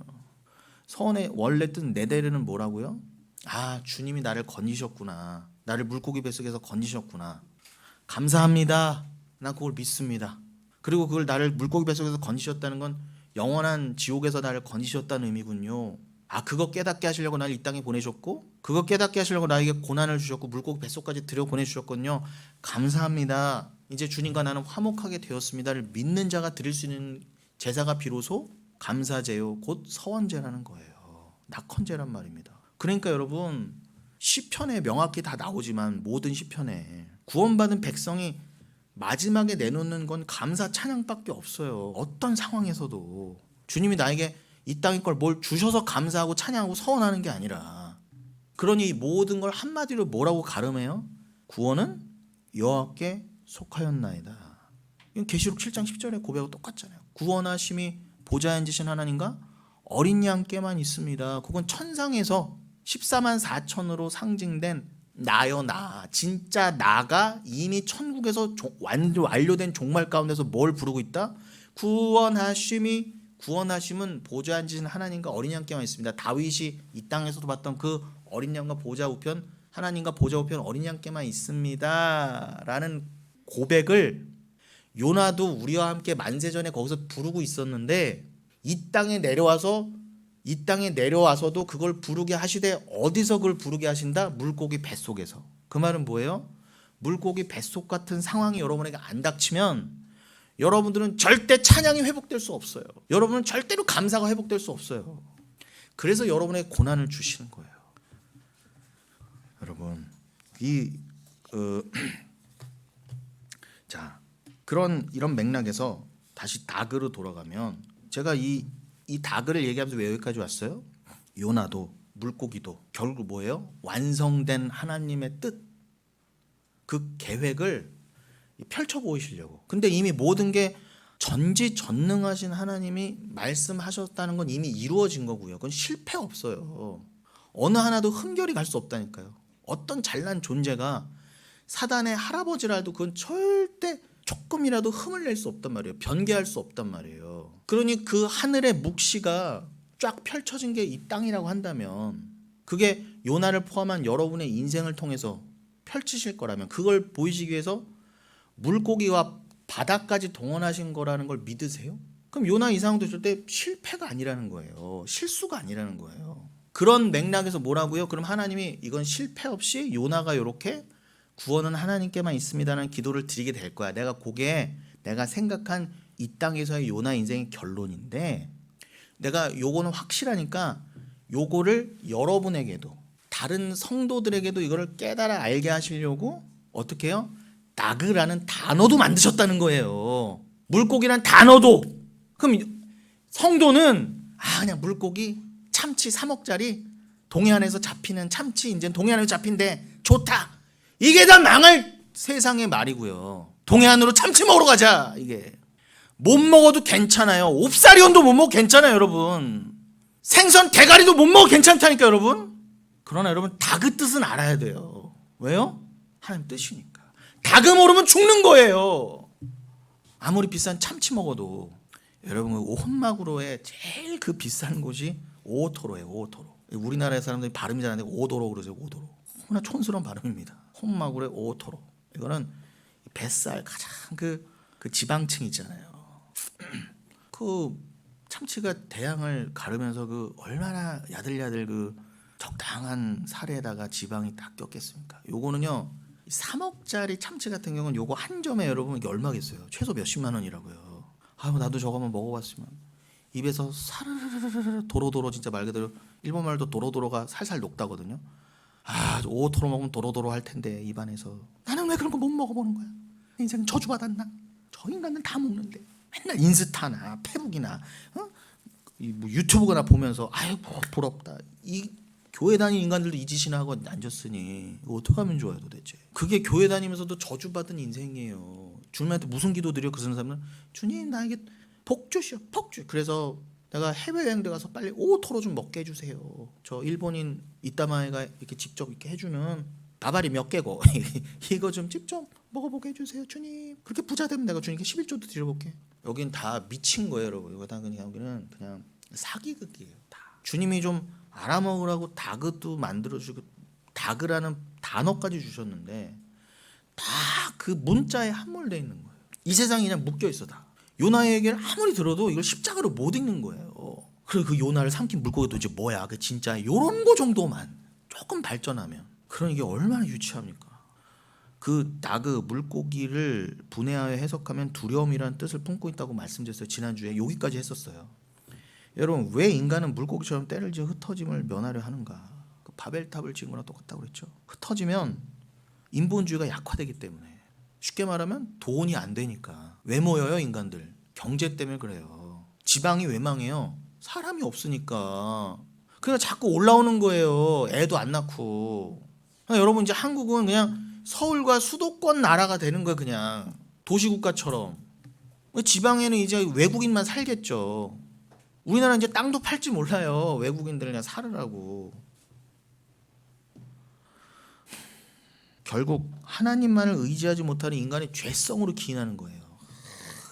서원의 원래 뜻 네데르는 뭐라고요? 아, 주님이 나를 건지셨구나. 나를 물고기 뱃속에서 건지셨구나. 감사합니다. 난 그걸 믿습니다. 그리고 그걸 나를 물고기 뱃속에서 건지셨다는 건 영원한 지옥에서 나를 건지셨다는 의미군요. 아, 그거 깨닫게 하시려고 나를 이 땅에 보내셨고, 그거 깨닫게 하시려고 나에게 고난을 주셨고 물고기 뱃속까지 들여 보내주셨거든요. 감사합니다. 이제 주님과 나는 화목하게 되었습니다를 믿는 자가 드릴 수 있는 제사가 비로소 감사제요 곧 서원제라는 거예요. 낙헌제란 말입니다. 그러니까 여러분 시편에 명확히 다 나오지만 모든 시편에 구원받은 백성이 마지막에 내놓는 건 감사 찬양밖에 없어요. 어떤 상황에서도 주님이 나에게 이 땅의 걸 뭘 주셔서 감사하고 찬양하고 서원하는 게 아니라, 그러니 모든 걸 한마디로 뭐라고 가름해요? 구원은 여호와께 속하였나이다. 이건 계시록 7장 10절의 고백하고 똑같잖아요. 구원하심이 보좌에 앉으신 하나님과 어린 양께만 있습니다. 그건 천상에서 14만 4천으로 상징된 나요, 나. 진짜 나가 이미 천국에서 완료된 종말 가운데서 뭘 부르고 있다? 구원하심은 보좌에 앉으신 하나님과 어린 양께만 있습니다. 다윗이 이 땅에서도 봤던 그 어린 양과 보좌 우편, 하나님과 보좌 우편 어린 양께만 있습니다 라는 고백을 요나도 우리와 함께 만세전에 거기서 부르고 있었는데, 이 땅에 내려와서도 그걸 부르게 하시되, 어디서 그걸 부르게 하신다? 물고기 뱃속에서. 그 말은 뭐예요? 물고기 뱃속 같은 상황이 여러분에게 안 닥치면 여러분들은 절대 찬양이 회복될 수 없어요. 여러분은 절대로 감사가 회복될 수 없어요. 그래서 여러분의 고난을 주시는 거예요. 여러분 자, 이런 맥락에서 다시 다그로 돌아가면 제가 이 다그를 얘기하면서 왜 여기까지 왔어요? 요나도 물고기도 결국 뭐예요? 완성된 하나님의 뜻, 그 계획을 펼쳐 보이시려고. 근데 이미 모든 게 전지전능하신 하나님이 말씀하셨다는 건 이미 이루어진 거고요. 그건 실패 없어요. 어느 하나도 흠결이 갈 수 없다니까요. 어떤 잘난 존재가 사단의 할아버지라도 그건 절대 조금이라도 흠을 낼 수 없단 말이에요. 변개할 수 없단 말이에요. 그러니 그 하늘의 묵시가 쫙 펼쳐진 게 이 땅이라고 한다면, 그게 요나를 포함한 여러분의 인생을 통해서 펼치실 거라면, 그걸 보이시기 위해서 물고기와 바다까지 동원하신 거라는 걸 믿으세요? 그럼 요나 이상도 절대 실패가 아니라는 거예요. 실수가 아니라는 거예요. 그런 맥락에서 뭐라고요? 그럼 하나님이 이건 실패 없이 요나가 이렇게 구원은 하나님께만 있습니다라는 기도를 드리게 될 거야. 그게 내가 생각한 이 땅에서의 요나 인생의 결론인데, 내가 요거는 확실하니까 요거를 여러분에게도 다른 성도들에게도 이거를 깨달아 알게 하시려고 어떻게 해요? 나그라는 단어도 만드셨다는 거예요. 물고기란 단어도. 그럼 성도는 그냥 물고기 참치 3억짜리 동해안에서 잡히는 참치, 이제 동해안에서 잡힌대, 좋다. 이게 다 망할 세상의 말이고요. 동해안으로 참치 먹으러 가자. 이게 못 먹어도 괜찮아요. 옵사리온도 못 먹어도 괜찮아요, 여러분. 생선 대가리도 못 먹어도 괜찮다니까, 여러분. 그러나 여러분, 닭의 뜻은 알아야 돼요. 왜요? 하나님 뜻이니까. 닭을 모르면 죽는 거예요. 아무리 비싼 참치 먹어도. 여러분, 혼마구로의 제일 그 비싼 곳이 오토로예요. 오토로. 우리나라의 사람들이 발음이 잘 안 되고 오도로 그러세요. 오도로. 너무나 촌스러운 발음입니다. 혼마구로의 오토로. 이거는 뱃살 가장 그 지방층 있잖아요. 그 참치가 대양을 가르면서 그 얼마나 야들야들 그 적당한 살에다가 지방이 딱 꼈겠습니까? 요거는요, 3억짜리 참치 같은 경우는 요거 한 점에 여러분 이게 얼마겠어요? 최소 몇십만 원이라고요. 나도 저거 한번 먹어봤으면 입에서 사르르르르 도로도로, 진짜 말 그대로 일본 말도 도로도로가 살살 녹다거든요. 오토로 먹으면 도로도로 할 텐데 입안에서. 나는 왜 그런 거 못 먹어보는 거야? 인생 저주받았나? 저 인간은 다 먹는데 맨날 인스타나 페북이나 뭐 유튜브나 보면서 부럽다. 이 교회 다니는 인간들도 이 짓이나 하고 앉았으니 어떻게 하면 좋아요 도대체? 그게 교회 다니면서도 저주받은 인생이에요. 주님한테 무슨 기도 드려? 그 사람은 주님 나에게 복 주시오, 복 주. 그래서 내가 해외여행 가서 빨리 오토로 좀 먹게 해주세요. 저 일본인 이따마에가 이렇게 직접 이렇게 해주는 나발이 몇 개고 이거 좀 직접 먹어보게 해주세요 주님. 그렇게 부자 되면 내가 주님께 11조도 드려볼게. 여긴 다 미친 거예요, 여러분. 이거 다 여기는 그냥 사기극이에요. 다. 주님이 좀 알아먹으라고 다그도 만들어주고 다그라는 단어까지 주셨는데 다 그 문자에 함몰되어 있는 거예요. 이 세상이 그냥 묶여 있어 다. 요나의 얘기를 아무리 들어도 이걸 십자가로 못 읽는 거예요. 그리고 그 요나를 삼킨 물고기가 도대체 뭐야? 그 진짜 요런 거 정도만 조금 발전하면. 그럼 이게 얼마나 유치합니까? 그 나그 물고기를 분해하여 해석하면 두려움이라는 뜻을 품고 있다고 말씀드렸어요. 지난주에 여기까지 했었어요. 여러분, 왜 인간은 물고기처럼 때를 지어 흩어짐을 면하려 하는가? 그 바벨탑을 지은 거랑 똑같다고 그랬죠. 흩어지면 인본주의가 약화되기 때문에. 쉽게 말하면 돈이 안 되니까. 왜 모여요 인간들? 경제 때문에 그래요. 지방이 왜 망해요? 사람이 없으니까. 그러니까 자꾸 올라오는 거예요. 애도 안 낳고. 그러니까 여러분, 이제 한국은 그냥 서울과 수도권 나라가 되는 거예요. 그냥 도시국가처럼. 지방에는 이제 외국인만 살겠죠. 우리나라 이제 땅도 팔지 몰라요. 외국인들 그냥 살으라고. 결국 하나님만을 의지하지 못하는 인간의 죄성으로 기인하는 거예요.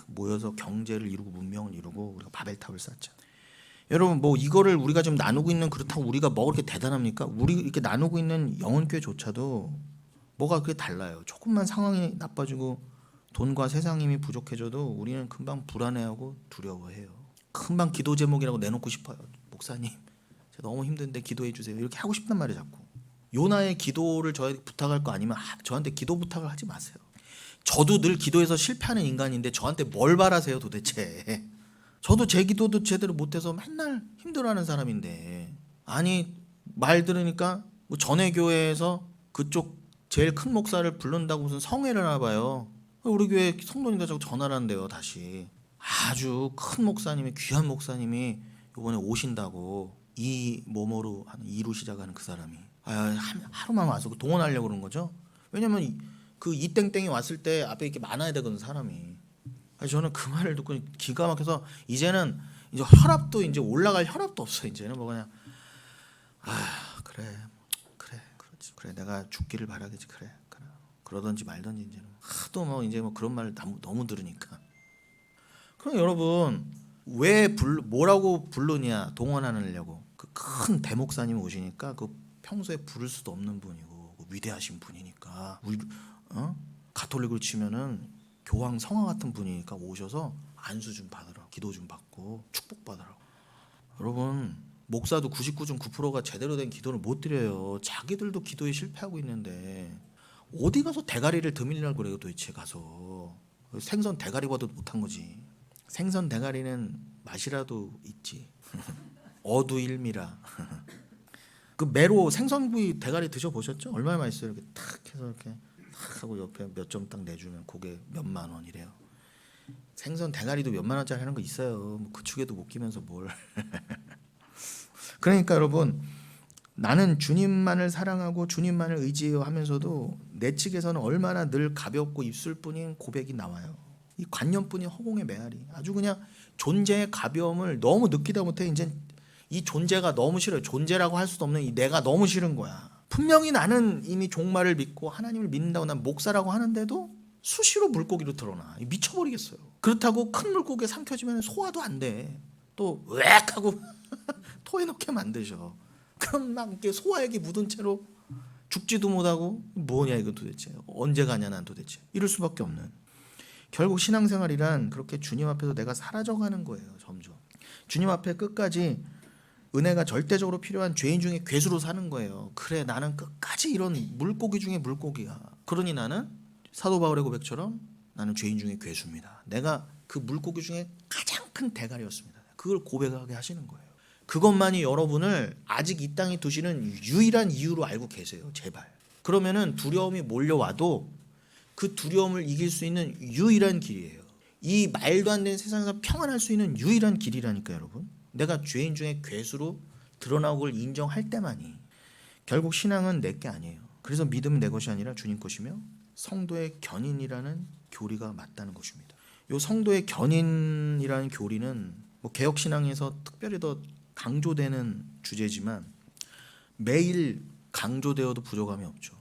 모여서 경제를 이루고 문명을 이루고 우리가 바벨탑을 쌓자. 여러분, 뭐 이거를 우리가 지금 나누고 있는, 그렇다고 우리가 뭐가 그렇게 대단합니까? 우리 이렇게 나누고 있는 영혼교회조차도 뭐가 그렇게 달라요. 조금만 상황이 나빠지고 돈과 세상 힘이 부족해져도 우리는 금방 불안해하고 두려워해요. 금방 기도 제목이라고 내놓고 싶어요. 목사님, 제가 너무 힘든데 기도해 주세요. 이렇게 하고 싶단 말이에요, 자꾸. 요나의 기도를 저에게 부탁할 거 아니면 저한테 기도 부탁을 하지 마세요. 저도 늘 기도해서 실패하는 인간인데 저한테 뭘 바라세요 도대체. 저도 제 기도도 제대로 못해서 맨날 힘들어하는 사람인데, 아니 말 들으니까 뭐 전회교회에서 그쪽 제일 큰 목사를 부른다고 무슨 성회를 하나 봐요. 우리 교회 성도님들 자꾸 전화를 한대요. 다시 아주 큰 목사님이, 귀한 목사님이 이번에 오신다고, 이 뭐뭐로 하는 이로 시작하는 그 사람이 하루만 와서 동원하려고 그러는 거죠. 왜냐면 그 이땡땡이 왔을 때 앞에 이렇게 많아야 되거든 사람이. 저는 그 말을 듣고 기가 막혀서 이제는 이제 혈압도 이제 올라갈 혈압도 없어. 이제는 뭐 그냥 그래 그렇지, 그래 내가 죽기를 바라겠지, 그래 그러든지 말든지. 이제는 하도 뭐 이제 뭐 그런 말을 너무 들으니까. 그럼 여러분 왜 뭐라고 부르냐, 동원하려고. 그 큰 대목사님 오시니까 그 평소에 부를 수도 없는 분이고 위대하신 분이니까, 우리 가톨릭으로 치면은 교황 성화 같은 분이니까 오셔서 안수 좀 받으라고, 기도 좀 받고 축복 받으라고. 여러분 목사도 99.9%가 제대로 된 기도를 못 드려요. 자기들도 기도에 실패하고 있는데 어디 가서 대가리를 드밀려고 그래요 도대체. 가서 생선 대가리봐도 못한 거지. 생선 대가리는 맛이라도 있지. 어두일미라. 그 매로 생선구이 대가리 드셔보셨죠? 얼마나 맛있어요. 이렇게 탁 해서 이렇게 탁 하고 옆에 몇 점 딱 내주면 그게 몇만 원이래요. 생선 대가리도 몇만 원짜리 하는 거 있어요. 뭐 그 축에도 못 끼면서 뭘. 그러니까 여러분, 나는 주님만을 사랑하고 주님만을 의지해요 하면서도 내 측에서는 얼마나 늘 가볍고 입술뿐인 고백이 나와요. 이 관념뿐인 허공의 메아리. 아주 그냥 존재의 가벼움을 너무 느끼다 못해 이제 이 존재가 너무 싫어요. 존재라고 할 수도 없는 이 내가 너무 싫은 거야. 분명히 나는 이미 종말을 믿고 하나님을 믿는다고 난 목사라고 하는데도 수시로 물고기로 드러나. 미쳐버리겠어요. 그렇다고 큰 물고기에 삼켜지면 소화도 안 돼. 또 으악 하고 토해놓게 만드셔. 그럼 막 이렇게 소화액이 묻은 채로 죽지도 못하고 뭐냐 이거 도대체. 언제 가냐 난 도대체. 이럴 수밖에 없는. 결국 신앙생활이란 그렇게 주님 앞에서 내가 사라져가는 거예요. 점점. 주님 앞에 끝까지 은혜가 절대적으로 필요한 죄인 중에 괴수로 사는 거예요. 그래 나는 끝까지 이런 물고기 중에 물고기야. 그러니 나는 사도 바울의 고백처럼 나는 죄인 중에 괴수입니다. 내가 그 물고기 중에 가장 큰 대가리였습니다. 그걸 고백하게 하시는 거예요. 그것만이 여러분을 아직 이 땅에 두시는 유일한 이유로 알고 계세요. 제발. 그러면은 두려움이 몰려와도 그 두려움을 이길 수 있는 유일한 길이에요. 이 말도 안 되는 세상에서 평안할 수 있는 유일한 길이라니까 여러분. 내가 죄인 중에 괴수로 드러나고 인정할 때만이. 결국 신앙은 내 게 아니에요. 그래서 믿음은 내 것이 아니라 주님 것이며 성도의 견인이라는 교리가 맞다는 것입니다. 이 성도의 견인이라는 교리는 뭐 개혁 신앙에서 특별히 더 강조되는 주제지만 매일 강조되어도 부족함이 없죠.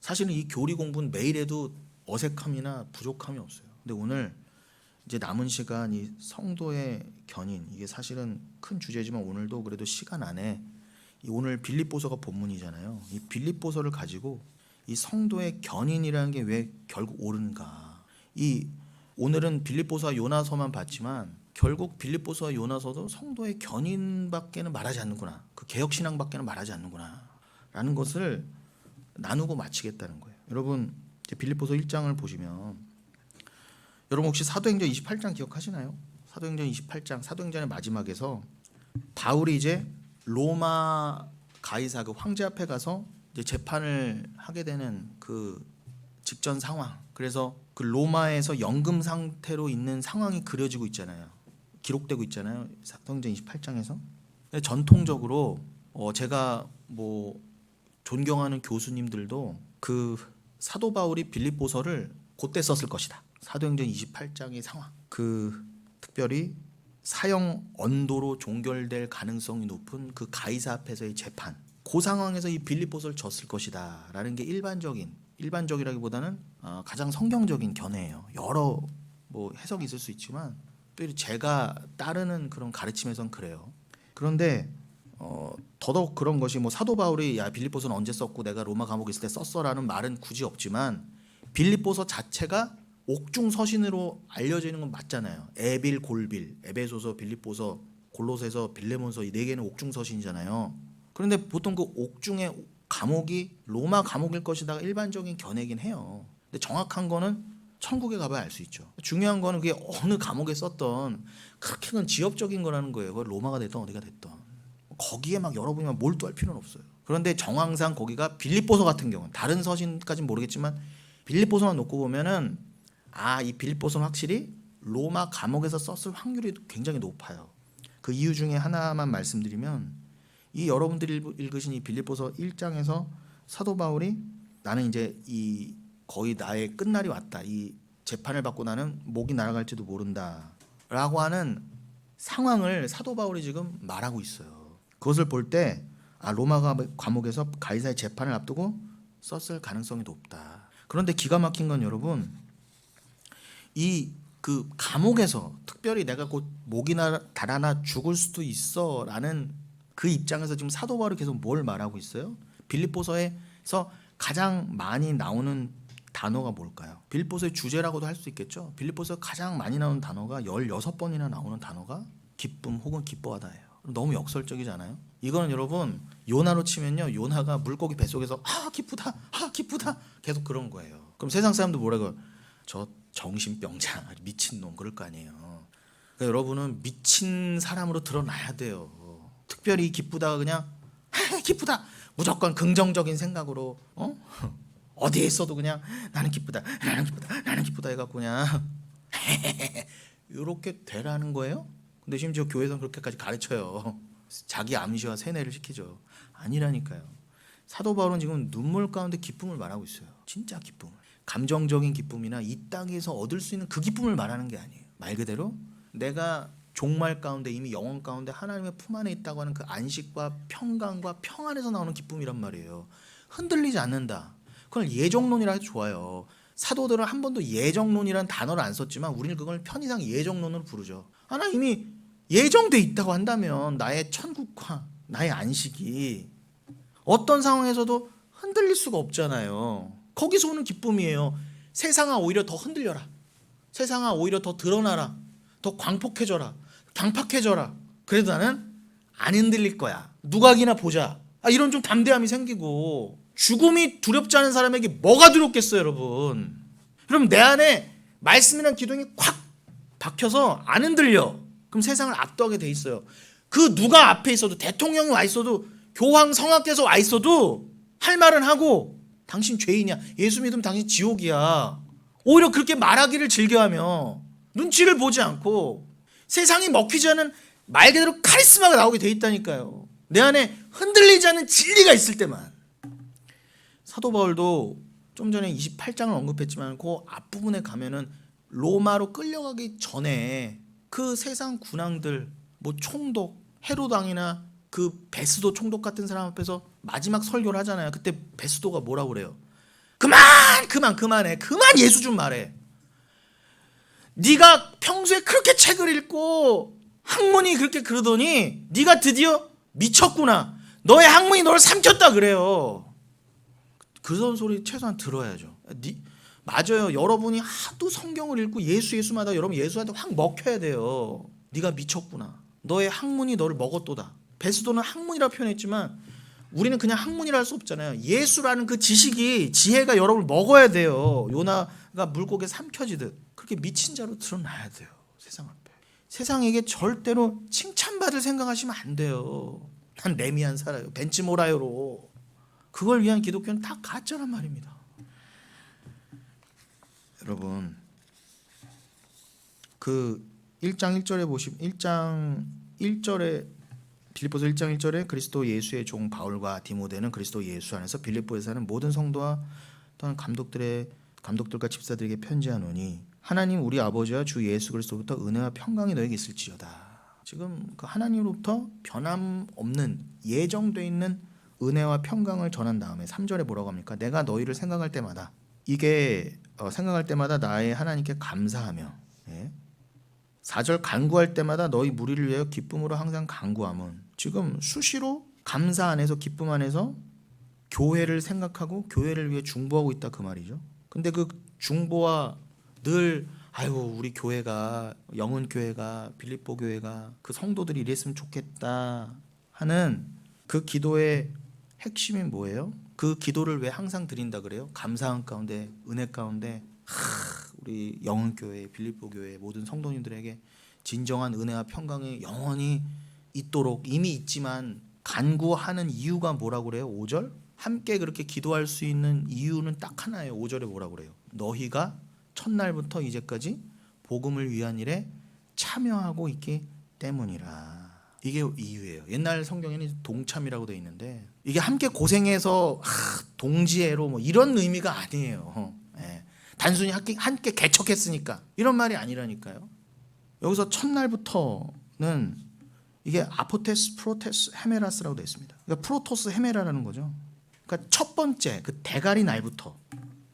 사실은 이 교리 공부는 매일 해도 어색함이나 부족함이 없어요. 근데 오늘 이제 남은 시간 이 성도의 견인, 이게 사실은 큰 주제지만 오늘도 그래도 시간 안에 오늘 빌립보서가 본문이잖아요. 이 빌립보서를 가지고 이 성도의 견인이라는 게 왜 결국 옳은가. 이 오늘은 빌립보서와 요나서만 봤지만 결국 빌립보서와 요나서도 성도의 견인밖에는 말하지 않는구나. 그 개혁 신앙밖에는 말하지 않는구나. 라는 것을 나누고 마치겠다는 거예요. 여러분 이제 빌립보서 1장을 보시면 여러분 혹시 사도행전 28장 기억하시나요? 사도행전 28장, 사도행전의 마지막에서 바울이 이제 로마 가이사 그 황제 앞에 가서 이제 재판을 하게 되는 그 직전 상황. 그래서 그 로마에서 연금 상태로 있는 상황이 그려지고 있잖아요. 기록되고 있잖아요. 사도행전 28장에서. 전통적으로 제가 뭐 존경하는 교수님들도 그 사도 바울이 빌립보서를 그때 썼을 것이다. 사도행전 28장의 상황. 그 특별히 사형 언도로 종결될 가능성이 높은 그 가이사 앞에서의 재판. 그 상황에서 이 빌립보서를 줬을 것이다. 라는 게 일반적이라기보다는 가장 성경적인 견해예요. 여러 뭐 해석이 있을 수 있지만 또 제가 따르는 그런 가르침에선 그래요. 그런데 더더욱 그런 것이 뭐 사도 바울이 야 빌립보서는 언제 썼고 내가 로마 감옥에 있을 때 썼어라는 말은 굳이 없지만 빌립보서 자체가 옥중 서신으로 알려지는 건 맞잖아요. 에빌, 골빌, 에베소서, 빌립보서, 골로새서, 빌레몬서 이 네 개는 옥중 서신이잖아요. 그런데 보통 그 옥중의 감옥이 로마 감옥일 것이다가 일반적인 견해긴 해요. 근데 정확한 거는 천국에 가봐야 알 수 있죠. 중요한 거는 그게 어느 감옥에 썼던 그렇게는 지엽적인 거라는 거예요. 그걸 로마가 됐던 어디가 됐던. 거기에 막 여러분이 막 몰두할 필요는 없어요. 그런데 정황상 거기가 빌립보서 같은 경우는 다른 서신까지는 모르겠지만 빌립보서만 놓고 보면은 이 빌립보서는 확실히 로마 감옥에서 썼을 확률이 굉장히 높아요. 그 이유 중에 하나만 말씀드리면 이 여러분들이 읽으신 이 빌립보서 1장에서 사도 바울이 나는 이제 이 거의 나의 끝날이 왔다. 이 재판을 받고 나는 목이 날아갈지도 모른다. 라고 하는 상황을 사도 바울이 지금 말하고 있어요. 그것을 볼 때 로마 감옥에서 가이사의 재판을 앞두고 썼을 가능성이 높다. 그런데 기가 막힌 건 여러분 그 감옥에서 특별히 내가 곧 목이 달아나 죽을 수도 있어 라는 그 입장에서 지금 사도 바울이 계속 뭘 말하고 있어요? 빌립보서에서 가장 많이 나오는 단어가 뭘까요? 빌립보서의 주제라고도 할 수 있겠죠. 빌립보서 가장 많이 나오는 단어가 16번이나 나오는 단어가 기쁨 혹은 기뻐하다예요. 너무 역설적이잖아요. 이거는 여러분 요나로 치면요, 요나가 물고기 뱃속에서 기쁘다 기쁘다 계속 그런 거예요. 그럼 세상 사람들 뭐라고? 저 정신병자 미친놈 그럴 거 아니에요. 그러니까 여러분은 미친 사람으로 드러나야 돼요. 특별히 기쁘다가 그냥 기쁘다 무조건 긍정적인 생각으로 어디에 있어도 그냥 나는 기쁘다 나는 기쁘다 나는 기쁘다 해갖고 그냥 이렇게 되라는 거예요. 근데 심지어 교회에서는 그렇게까지 가르쳐요. 자기 암시와 세뇌를 시키죠. 아니라니까요. 사도 바울은 지금 눈물 가운데 기쁨을 말하고 있어요. 진짜 기쁨을. 감정적인 기쁨이나 이 땅에서 얻을 수 있는 그 기쁨을 말하는 게 아니에요. 말 그대로 내가 종말 가운데 이미 영원 가운데 하나님의 품 안에 있다고 하는 그 안식과 평강과 평안에서 나오는 기쁨이란 말이에요. 흔들리지 않는다. 그걸 예정론이라 해도 좋아요. 사도들은 한 번도 예정론이라는 단어를 안 썼지만 우리는 그걸 편의상 예정론으로 부르죠. 나 이미 예정돼 있다고 한다면 나의 천국과 나의 안식이 어떤 상황에서도 흔들릴 수가 없잖아요. 거기서 오는 기쁨이에요. 세상아 오히려 더 흔들려라. 세상아 오히려 더 드러나라. 더 광폭해져라. 강팍해져라. 그래도 나는 안 흔들릴 거야. 누각이나 보자. 이런 좀 담대함이 생기고 죽음이 두렵지 않은 사람에게 뭐가 두렵겠어요, 여러분. 그럼 내 안에 말씀이란 기둥이 콱 박혀서 안 흔들려. 그럼 세상을 압도하게 돼 있어요. 그 누가 앞에 있어도 대통령이 와 있어도 교황 성악께서 와 있어도 할 말은 하고 당신 죄인이야. 예수 믿으면 당신 지옥이야. 오히려 그렇게 말하기를 즐겨하며 눈치를 보지 않고 세상이 먹히지 않은 말 그대로 카리스마가 나오게 돼 있다니까요. 내 안에 흔들리지 않는 진리가 있을 때만. 사도 바울도 좀 전에 28장을 언급했지만 그 앞부분에 가면은 로마로 끌려가기 전에 그 세상 군왕들 총독 헤로당이나 그 베스도 총독 같은 사람 앞에서 마지막 설교를 하잖아요. 그때 베스도가 뭐라고 그래요? 그만해. 그만 예수 좀 말해. 네가 평소에 그렇게 책을 읽고 학문이 그렇게 그러더니 네가 드디어 미쳤구나. 너의 학문이 너를 삼켰다 그래요. 그런 소리 최소한 들어야죠. 맞아요. 여러분이 하도 성경을 읽고 예수마다 여러분 예수한테 확 먹혀야 돼요. 네가 미쳤구나. 너의 학문이 너를 먹었도다. 베스도는 학문이라 표현했지만 우리는 그냥 학문이라 할 수 없잖아요. 예수라는 그 지혜가 여러분을 먹어야 돼요. 요나가 물고기에 삼켜지듯 그렇게 미친 자로 드러나야 돼요. 세상 앞에. 세상에게 절대로 칭찬받을 생각하시면 안 돼요. 난 레미안 살아요. 벤치 몰아요로. 그걸 위한 기독교는 다 가짜란 말입니다. 여러분 그 1장 1절에 보시면 1장 1절에 빌립보서 1장 1절에 그리스도 예수의 종 바울과 디모데는 그리스도 예수 안에서 빌립보에 사는 모든 성도와 또한 감독들과 집사들에게 편지하노니 하나님 우리 아버지와 주 예수 그리스도부터 은혜와 평강이 너에게 있을지어다. 지금 그 하나님으로부터 변함없는 예정되어 있는 은혜와 평강을 전한 다음에 3절에 뭐라고 합니까? 내가 너희를 생각할 때마다 생각할 때마다 나의 하나님께 감사하며 4절 간구할 때마다 너희 무리를 위하여 기쁨으로 항상 간구함은 지금 수시로 감사 안에서 기쁨 안에서 교회를 생각하고 교회를 위해 중보하고 있다 그 말이죠. 근데 그 중보와 늘 우리 교회가 영은 교회가 빌립보 교회가 그 성도들이 이랬으면 좋겠다 하는 그 기도의 핵심이 뭐예요? 그 기도를 왜 항상 드린다 그래요? 감사한 가운데 은혜 가운데 우리 영흥교회, 빌립보교회 모든 성도님들에게 진정한 은혜와 평강이 영원히 있도록 이미 있지만 간구하는 이유가 뭐라고 그래요? 5절? 함께 그렇게 기도할 수 있는 이유는 딱 하나예요. 5절에 뭐라고 그래요? 너희가 첫날부터 이제까지 복음을 위한 일에 참여하고 있기 때문이라. 이게 이유예요. 옛날 성경에는 동참이라고 되어 있는데 이게 함께 고생해서 동지애로 뭐 이런 의미가 아니에요. 예. 단순히 함께 개척했으니까 이런 말이 아니라니까요. 여기서 첫날부터는 이게 아포테스, 프로테스, 헤메라스라고 되어 있습니다. 그러니까 프로토스, 헤메라라는 거죠. 그러니까 첫 번째 그 대가리 날부터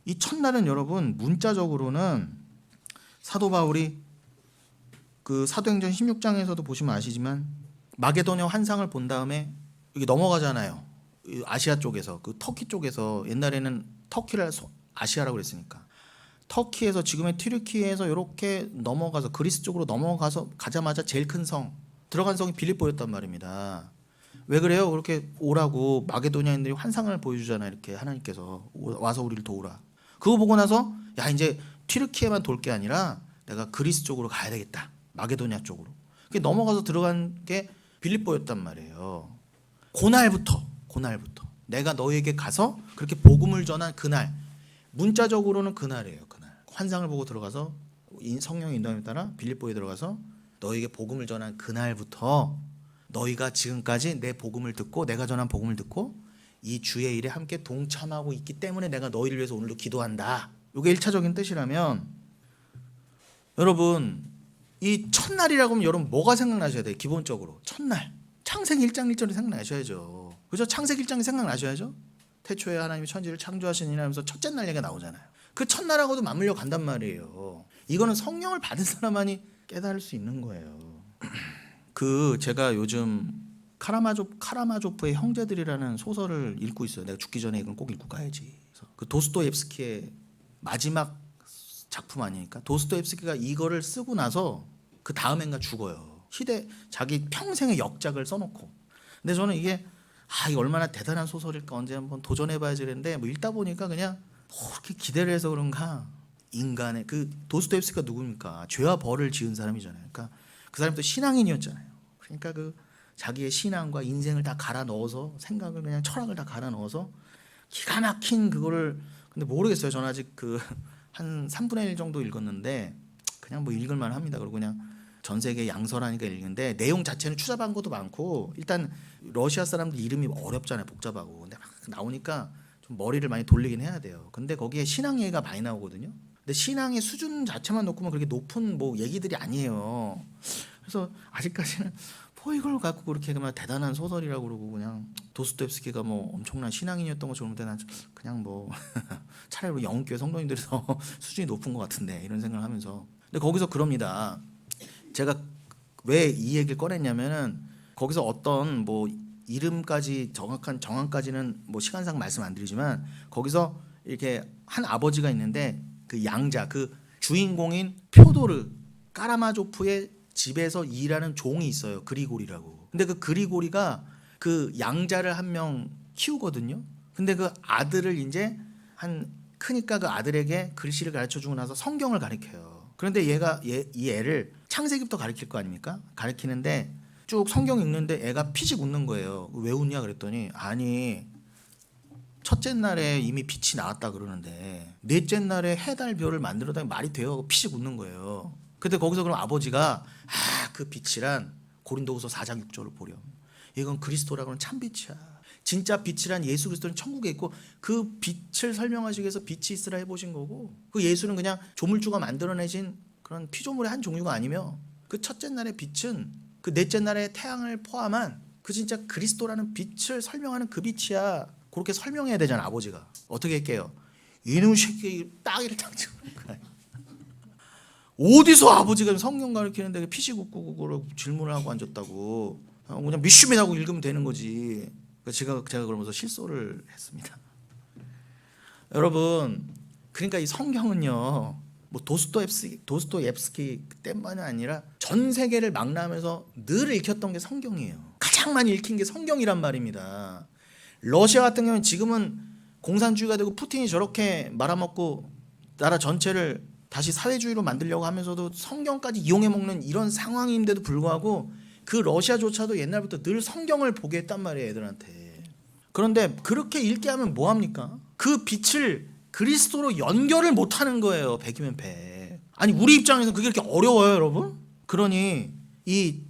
이 첫날은 여러분 문자적으로는 사도 바울이 그 사도행전 16장에서도 보시면 아시지만 마게도냐 환상을 본 다음에 이게 넘어가잖아요. 아시아 쪽에서 그 터키 쪽에서 옛날에는 터키를 아시아라고 그랬으니까 터키에서 지금의 튀르키예에서 이렇게 넘어가서 그리스 쪽으로 넘어가서 가자마자 제일 큰 성 들어간 성이 빌립보였단 말입니다. 왜 그래요? 그렇게 오라고 마게도냐인들이 환상을 보여주잖아요. 이렇게 하나님께서 와서 우리를 도우라. 그거 보고 나서 야 이제 튀르키예만 돌 게 아니라 내가 그리스 쪽으로 가야 되겠다. 마게도냐 쪽으로. 넘어가서 들어간 게 빌립보였단 말이에요. 그날부터 내가 너에게 가서 그렇게 복음을 전한 그날, 문자적으로는 그날이에요. 그날 환상을 보고 들어가서 성령의 인도함에 따라 빌립보에 들어가서 너에게 복음을 전한 그날부터 너희가 지금까지 내 복음을 듣고 내가 전한 복음을 듣고 이 주의 일에 함께 동참하고 있기 때문에 내가 너희를 위해서 오늘도 기도한다. 이게 1차적인 뜻이라면 여러분 이 첫날이라고 하면 여러분 뭐가 생각나셔야 돼요? 기본적으로 첫날 창세기 1장 1절이 생각나셔야죠. 그죠? 창세기 1장이 생각나셔야죠. 태초에 하나님이 천지를 창조하시니 하면서 첫째 날 얘기가 나오잖아요. 그 첫날하고도 맞물려 간단 말이에요. 이거는 성령을 받은 사람만이 깨달을 수 있는 거예요. 제가 요즘 카라마조프의 형제들이라는 소설을 읽고 있어요. 내가 죽기 전에 이건 꼭 읽고 가야지. 그 도스토옙스키의 마지막 작품 아니니까 도스토옙스키가 이거를 쓰고 나서 그 다음엔가 죽어요. 자기 평생의 역작을 써놓고. 근데 저는 이게 얼마나 대단한 소설일까 언제 한번 도전해봐야지 그랬는데 뭐 읽다 보니까 그냥 그렇게 기대를 해서 그런가 인간의 그 도스토옙스키가 누굽니까? 죄와 벌을 지은 사람이잖아요. 그러니까 그 사람도 신앙인이었잖아요. 그러니까 그 자기의 신앙과 인생을 다 갈아 넣어서 생각을 그냥 철학을 다 갈아 넣어서 기가 막힌 그거를 근데 모르겠어요. 저는 아직 한 3분의 1 정도 읽었는데 그냥 뭐 읽을만 합니다. 그리고 그냥 전 세계 양서라니까 읽는데 내용 자체는 추잡한 것도 많고 일단 러시아 사람들 이름이 어렵잖아요. 복잡하고. 근데 막 나오니까 좀 머리를 많이 돌리긴 해야 돼요. 근데 거기에 신앙 얘기가 많이 나오거든요. 근데 신앙의 수준 자체만 놓고만 그렇게 높은 뭐 얘기들이 아니에요. 그래서 아직까지는 뭐 이걸 갖고 그렇게 대단한 소설이라고 그러고 그냥 도스토옙스키가 뭐 엄청난 신앙인이었던 것처럼 난 그냥 뭐 차라리 우리 영흥교회 성도님들이 더 수준이 높은 것 같은데 이런 생각을 하면서 근데 거기서 그럽니다. 제가 왜 이 얘기를 꺼냈냐면은 거기서 어떤 뭐 이름까지 정황까지는 뭐 시간상 말씀 안 드리지만 거기서 이렇게 한 아버지가 있는데 그 양자 그 주인공인 표도르 까라마조프의 집에서 일하는 종이 있어요. 그리고리라고. 근데 그 그리고리가 그 양자를 한 명 키우거든요. 근데 그 아들을 이제 크니까 그 아들에게 글씨를 가르쳐 주고 나서 성경을 가르쳐요. 그런데 이 애를 창세기부터 가르칠 거 아닙니까? 가르치는데 쭉 성경 읽는데 애가 피식 웃는 거예요. 왜 웃냐 그랬더니 아니 첫째 날에 이미 빛이 나왔다 그러는데 넷째 날에 해, 달, 별을 만들어다 말이 돼요. 피식 웃는 거예요. 근데 거기서 그럼 아버지가 그 빛이란 고린도후서 4장 6절을 보렴. 이건 그리스도라고는 참 빛이야. 진짜 빛이란 예수 그리스도는 천국에 있고 그 빛을 설명하시기 위해서 빛이 있으라 해보신 거고 그 예수는 그냥 조물주가 만들어내신 그런 피조물의 한 종류가 아니며 그 첫째 날의 빛은 그 넷째 날의 태양을 포함한 그 진짜 그리스도라는 빛을 설명하는 그 빛이야. 그렇게 설명해야 되잖아. 아버지가 어떻게 할게요? 이놈 새끼 따기를 딱 치는 거야. 어디서 아버지가 성경 가르치는데 피식 웃고 질문을 하고 앉았다고 그냥 미슈밋 하고 읽으면 되는 거지. 제가 그러면서 실소를 했습니다. 여러분 그러니까 이 성경은요 뭐 도스토옙스키 때만이 아니라 전 세계를 망라하면서 늘 읽혔던 게 성경이에요. 가장 많이 읽힌 게 성경이란 말입니다. 러시아 같은 경우는 지금은 공산주의가 되고 푸틴이 저렇게 말아먹고 나라 전체를 다시 사회주의로 만들려고 하면서도 성경까지 이용해 먹는 이런 상황인데도 불구하고 그 러시아조차도 옛날부터 늘 성경을 보게 했단 말이에요, 애들한테. 그런데 그렇게 읽게 하면 뭐합니까? 그 빛을 그리스도로 연결을 못하는 거예요. 100이면 100. 아니 우리 입장에서 그게 이렇게 어려워요, 여러분? 그러니 이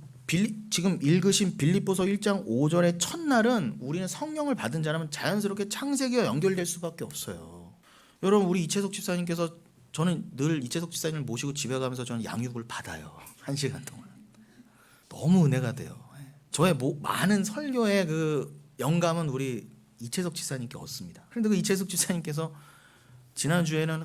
지금 읽으신 빌립보서 1장 5절의 첫날은 우리는 성령을 받은 자라면 자연스럽게 창세기와 연결될 수밖에 없어요. 여러분, 우리 이채석 집사님께서, 저는 늘 이채석 집사님을 모시고 집에 가면서 저는 양육을 받아요. 1시간 동안. 너무 은혜가 돼요. 저의 많은 설교의 그 영감은 우리 이채석 집사님께 얻습니다. 그런데 그 이채석 집사님께서 지난주에는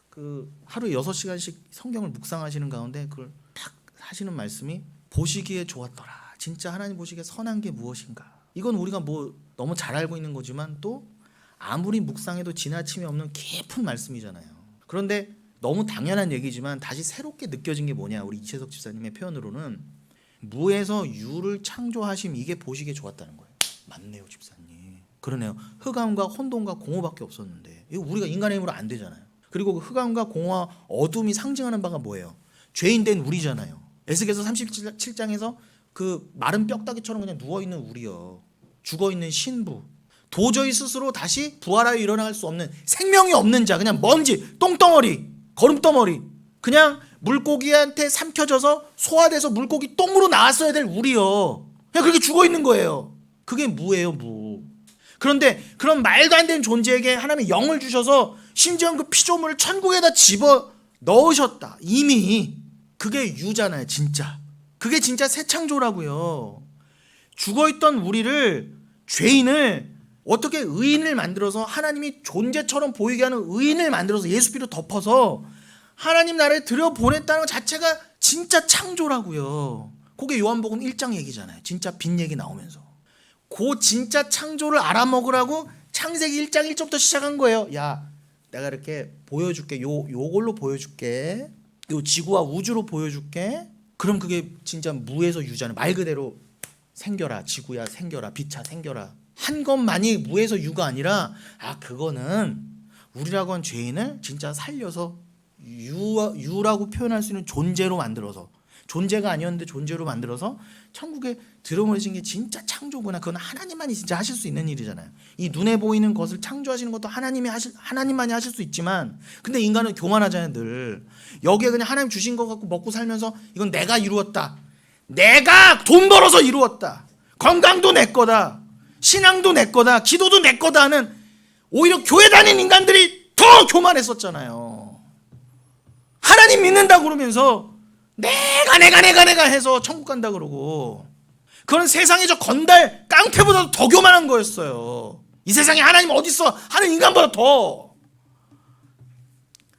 그 하루 6시간씩 성경을 묵상하시는 가운데 그걸 딱 하시는 말씀이 보시기에 좋았더라. 진짜 하나님 보시기에 선한 게 무엇인가. 이건 우리가 뭐 너무 잘 알고 있는 거지만 또 아무리 묵상해도 지나침이 없는 깊은 말씀이잖아요. 그런데 너무 당연한 얘기지만 다시 새롭게 느껴진 게 뭐냐. 우리 이채석 집사님의 표현으로는 무에서 유를 창조하심, 이게 보시기에 좋았다는 거예요. 맞네요, 집사님. 그러네요. 흑암과 혼돈과 공허밖에 없었는데 이거 우리가 인간의 힘으로 안 되잖아요. 그리고 그 흑암과 공허와 어둠이 상징하는 바가 뭐예요? 죄인된 우리잖아요. 에스겔서 37장에서 그 마른 뼈다귀처럼 그냥 누워있는 우리요, 죽어있는 신부, 도저히 스스로 다시 부활하여 일어날 수 없는 생명이 없는 자, 그냥 먼지, 똥덩어리, 거름덩어리, 그냥 물고기한테 삼켜져서 소화돼서 물고기 똥으로 나왔어야 될 우리요, 그냥 그렇게 죽어있는 거예요. 그게 무예요, 무. 그런데 그런 말도 안 되는 존재에게 하나님이 영을 주셔서 심지어 그 피조물을 천국에다 집어 넣으셨다. 이미 그게 유잖아요, 진짜. 그게 진짜 새 창조라고요. 죽어있던 우리를, 죄인을 어떻게 의인을 만들어서 하나님이 존재처럼 보이게 하는 의인을 만들어서 예수 피로 덮어서 하나님 나라에 들여보냈다는 것 자체가 진짜 창조라고요. 그게 요한복음 1장 얘기잖아요. 진짜 빛 얘기 나오면서. 그 진짜 창조를 알아먹으라고 창세기 1장 1절부터 시작한 거예요. 야, 내가 이렇게 보여줄게. 요걸로 보여줄게. 요 지구와 우주로 보여줄게. 그럼 그게 진짜 무에서 유잖아요. 말 그대로 생겨라, 지구야 생겨라, 빛아 생겨라. 한 것만이 무에서 유가 아니라, 그거는 우리라고 한 죄인을 진짜 살려서 유라고 표현할 수 있는 존재로 만들어서, 존재가 아니었는데 존재로 만들어서 천국에 들어오신 게 진짜 창조구나. 그건 하나님만이 진짜 하실 수 있는 일이잖아요. 이 눈에 보이는 것을 창조하시는 것도 하나님만이 하실 수 있지만, 근데 인간은 교만하잖아요. 늘 여기에 그냥 하나님 주신 것 갖고 먹고 살면서 이건 내가 이루었다, 내가 돈 벌어서 이루었다, 건강도 내 거다, 신앙도 내 거다, 기도도 내 거다 하는, 오히려 교회 다니는 인간들이 더 교만했었잖아요. 하나님 믿는다 그러면서 내가 해서 천국 간다 그러고, 그건 세상의 저 건달 깡패보다도 더 교만한 거였어요. 이 세상에 하나님 어디 있어 하는 인간보다 더.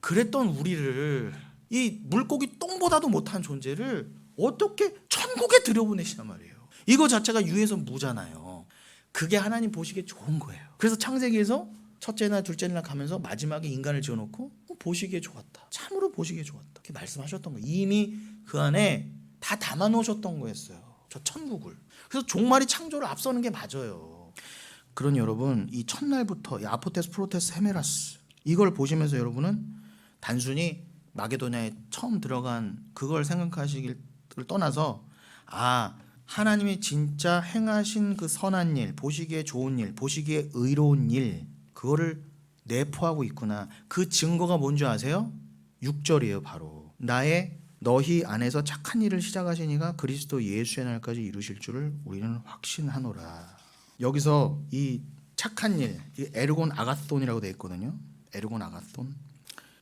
그랬던 우리를, 이 물고기 똥보다도 못한 존재를 어떻게 천국에 들여보내시단 말이에요. 이거 자체가 유에서 무잖아요. 그게 하나님 보시기에 좋은 거예요. 그래서 창세기에서 첫째 날 둘째 날 가면서 마지막에 인간을 지어놓고 보시기에 좋았다, 참으로 보시기에 좋았다, 이렇게 말씀하셨던 거예요. 이미 그 안에 다 담아놓으셨던 거였어요, 저 천국을. 그래서 종말이 창조를 앞서는 게 맞아요. 그러니 여러분, 이 첫날부터 이 아포테스 프로테스 헤메라스, 이걸 보시면서 여러분은 단순히 마게도냐에 처음 들어간 그걸 생각하시기를 떠나서, 하나님이 진짜 행하신 그 선한 일, 보시기에 좋은 일, 보시기에 의로운 일, 그거를 내포하고 있구나. 그 증거가 뭔지 아세요? 6절이에요. 바로 너희 안에서 착한 일을 시작하신 이가 그리스도 예수의 날까지 이루실 줄을 우리는 확신하노라. 여기서 이 착한 일, 이 에르곤 아가손이라고 되어 있거든요. 에르곤 아가손.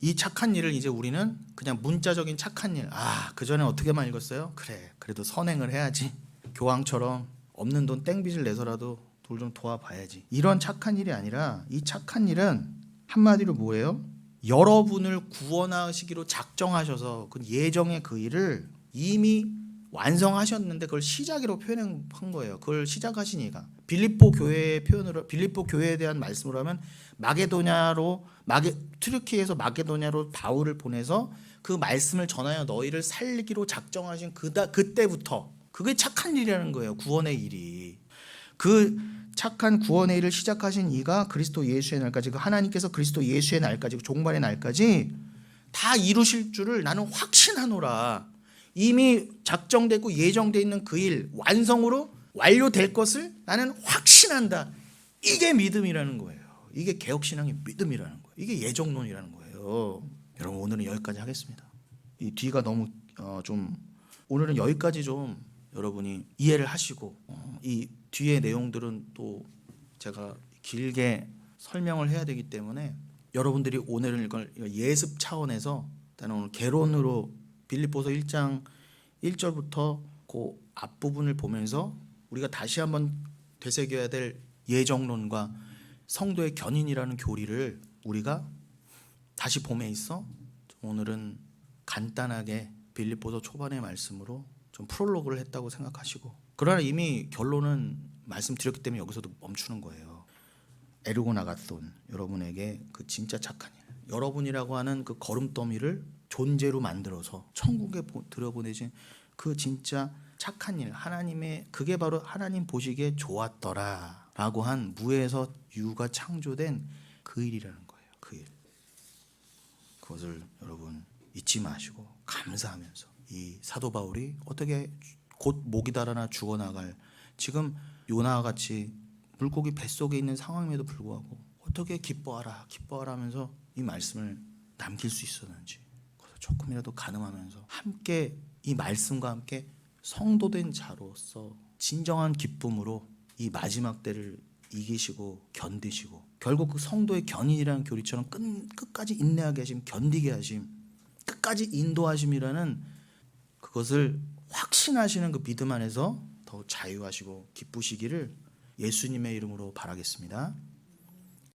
이 착한 일을 이제 우리는 그냥 문자적인 착한 일, 그전에 어떻게만 읽었어요? 그래, 그래도 선행을 해야지, 교황처럼 없는 돈 땡빚을 내서라도 돌 좀 도와봐야지, 이런 착한 일이 아니라, 이 착한 일은 한마디로 뭐예요? 여러분을 구원하시기로 작정하셔서 그 예정의 그 일을 이미 완성하셨는데 그걸 시작으로 표현한 거예요. 그걸 시작하신 이가, 빌립보 교회의 표현으로, 빌립보 교회에 대한 말씀으로 하면 트르키에서 마게도냐로 바울을 보내서 그 말씀을 전하여 너희를 살리기로 작정하신 그때부터, 그게 착한 일이라는 거예요. 구원의 일이. 그 착한 구원의 일을 시작하신 이가 그리스도 예수의 날까지, 그 하나님께서 그리스도 예수의 날까지, 그 종말의 날까지 다 이루실 줄을 나는 확신하노라. 이미 작정되고 예정되어 있는 그 일 완성으로 완료될 것을 나는 확신한다. 이게 믿음이라는 거예요. 이게 개혁신앙의 믿음이라는 거예요. 이게 예정론이라는 거예요. 여러분, 오늘은 여기까지 하겠습니다. 이 뒤가 너무 좀 오늘은 여기까지 좀 여러분이 이해를 하시고 이 뒤의 내용들은 또 제가 길게 설명을 해야 되기 때문에 여러분들이 오늘 이걸 예습 차원에서 일단 오늘 개론으로 빌립보서 1장 1절부터 그 앞부분을 보면서 우리가 다시 한번 되새겨야 될 예정론과 성도의 견인이라는 교리를 우리가 다시 봄에 있어 오늘은 간단하게 빌립보서 초반의 말씀으로 좀 프롤로그를 했다고 생각하시고, 그러나 이미 결론은 말씀드렸기 때문에 여기서도 멈추는 거예요. 에르곤 아가손, 여러분에게 그 진짜 착한 일, 여러분이라고 하는 그 거름더미를 존재로 만들어서 천국에 들여보내신 그 진짜 착한 일, 하나님의, 그게 바로 하나님 보시기에 좋았더라 라고 한 무에서 유가 창조된 그 일이라는 거예요. 그 일, 그것을 여러분 잊지 마시고 감사하면서 이 사도 바울이 어떻게 곧 목이 달아나 죽어나갈, 지금 요나와 같이 물고기 뱃속에 있는 상황임에도 불구하고 어떻게 기뻐하라 기뻐하라 하면서 이 말씀을 남길 수 있었는지, 그래서 조금이라도 가늠하면서 함께 이 말씀과 함께 성도된 자로서 진정한 기쁨으로 이 마지막 때를 이기시고 견디시고, 결국 그 성도의 견인이라는 교리처럼 끝까지 인내하게 하심, 견디게 하심, 끝까지 인도하심이라는 그것을 확신하시는 그 믿음 안에서 더 자유하시고 기쁘시기를 예수님의 이름으로 바라겠습니다.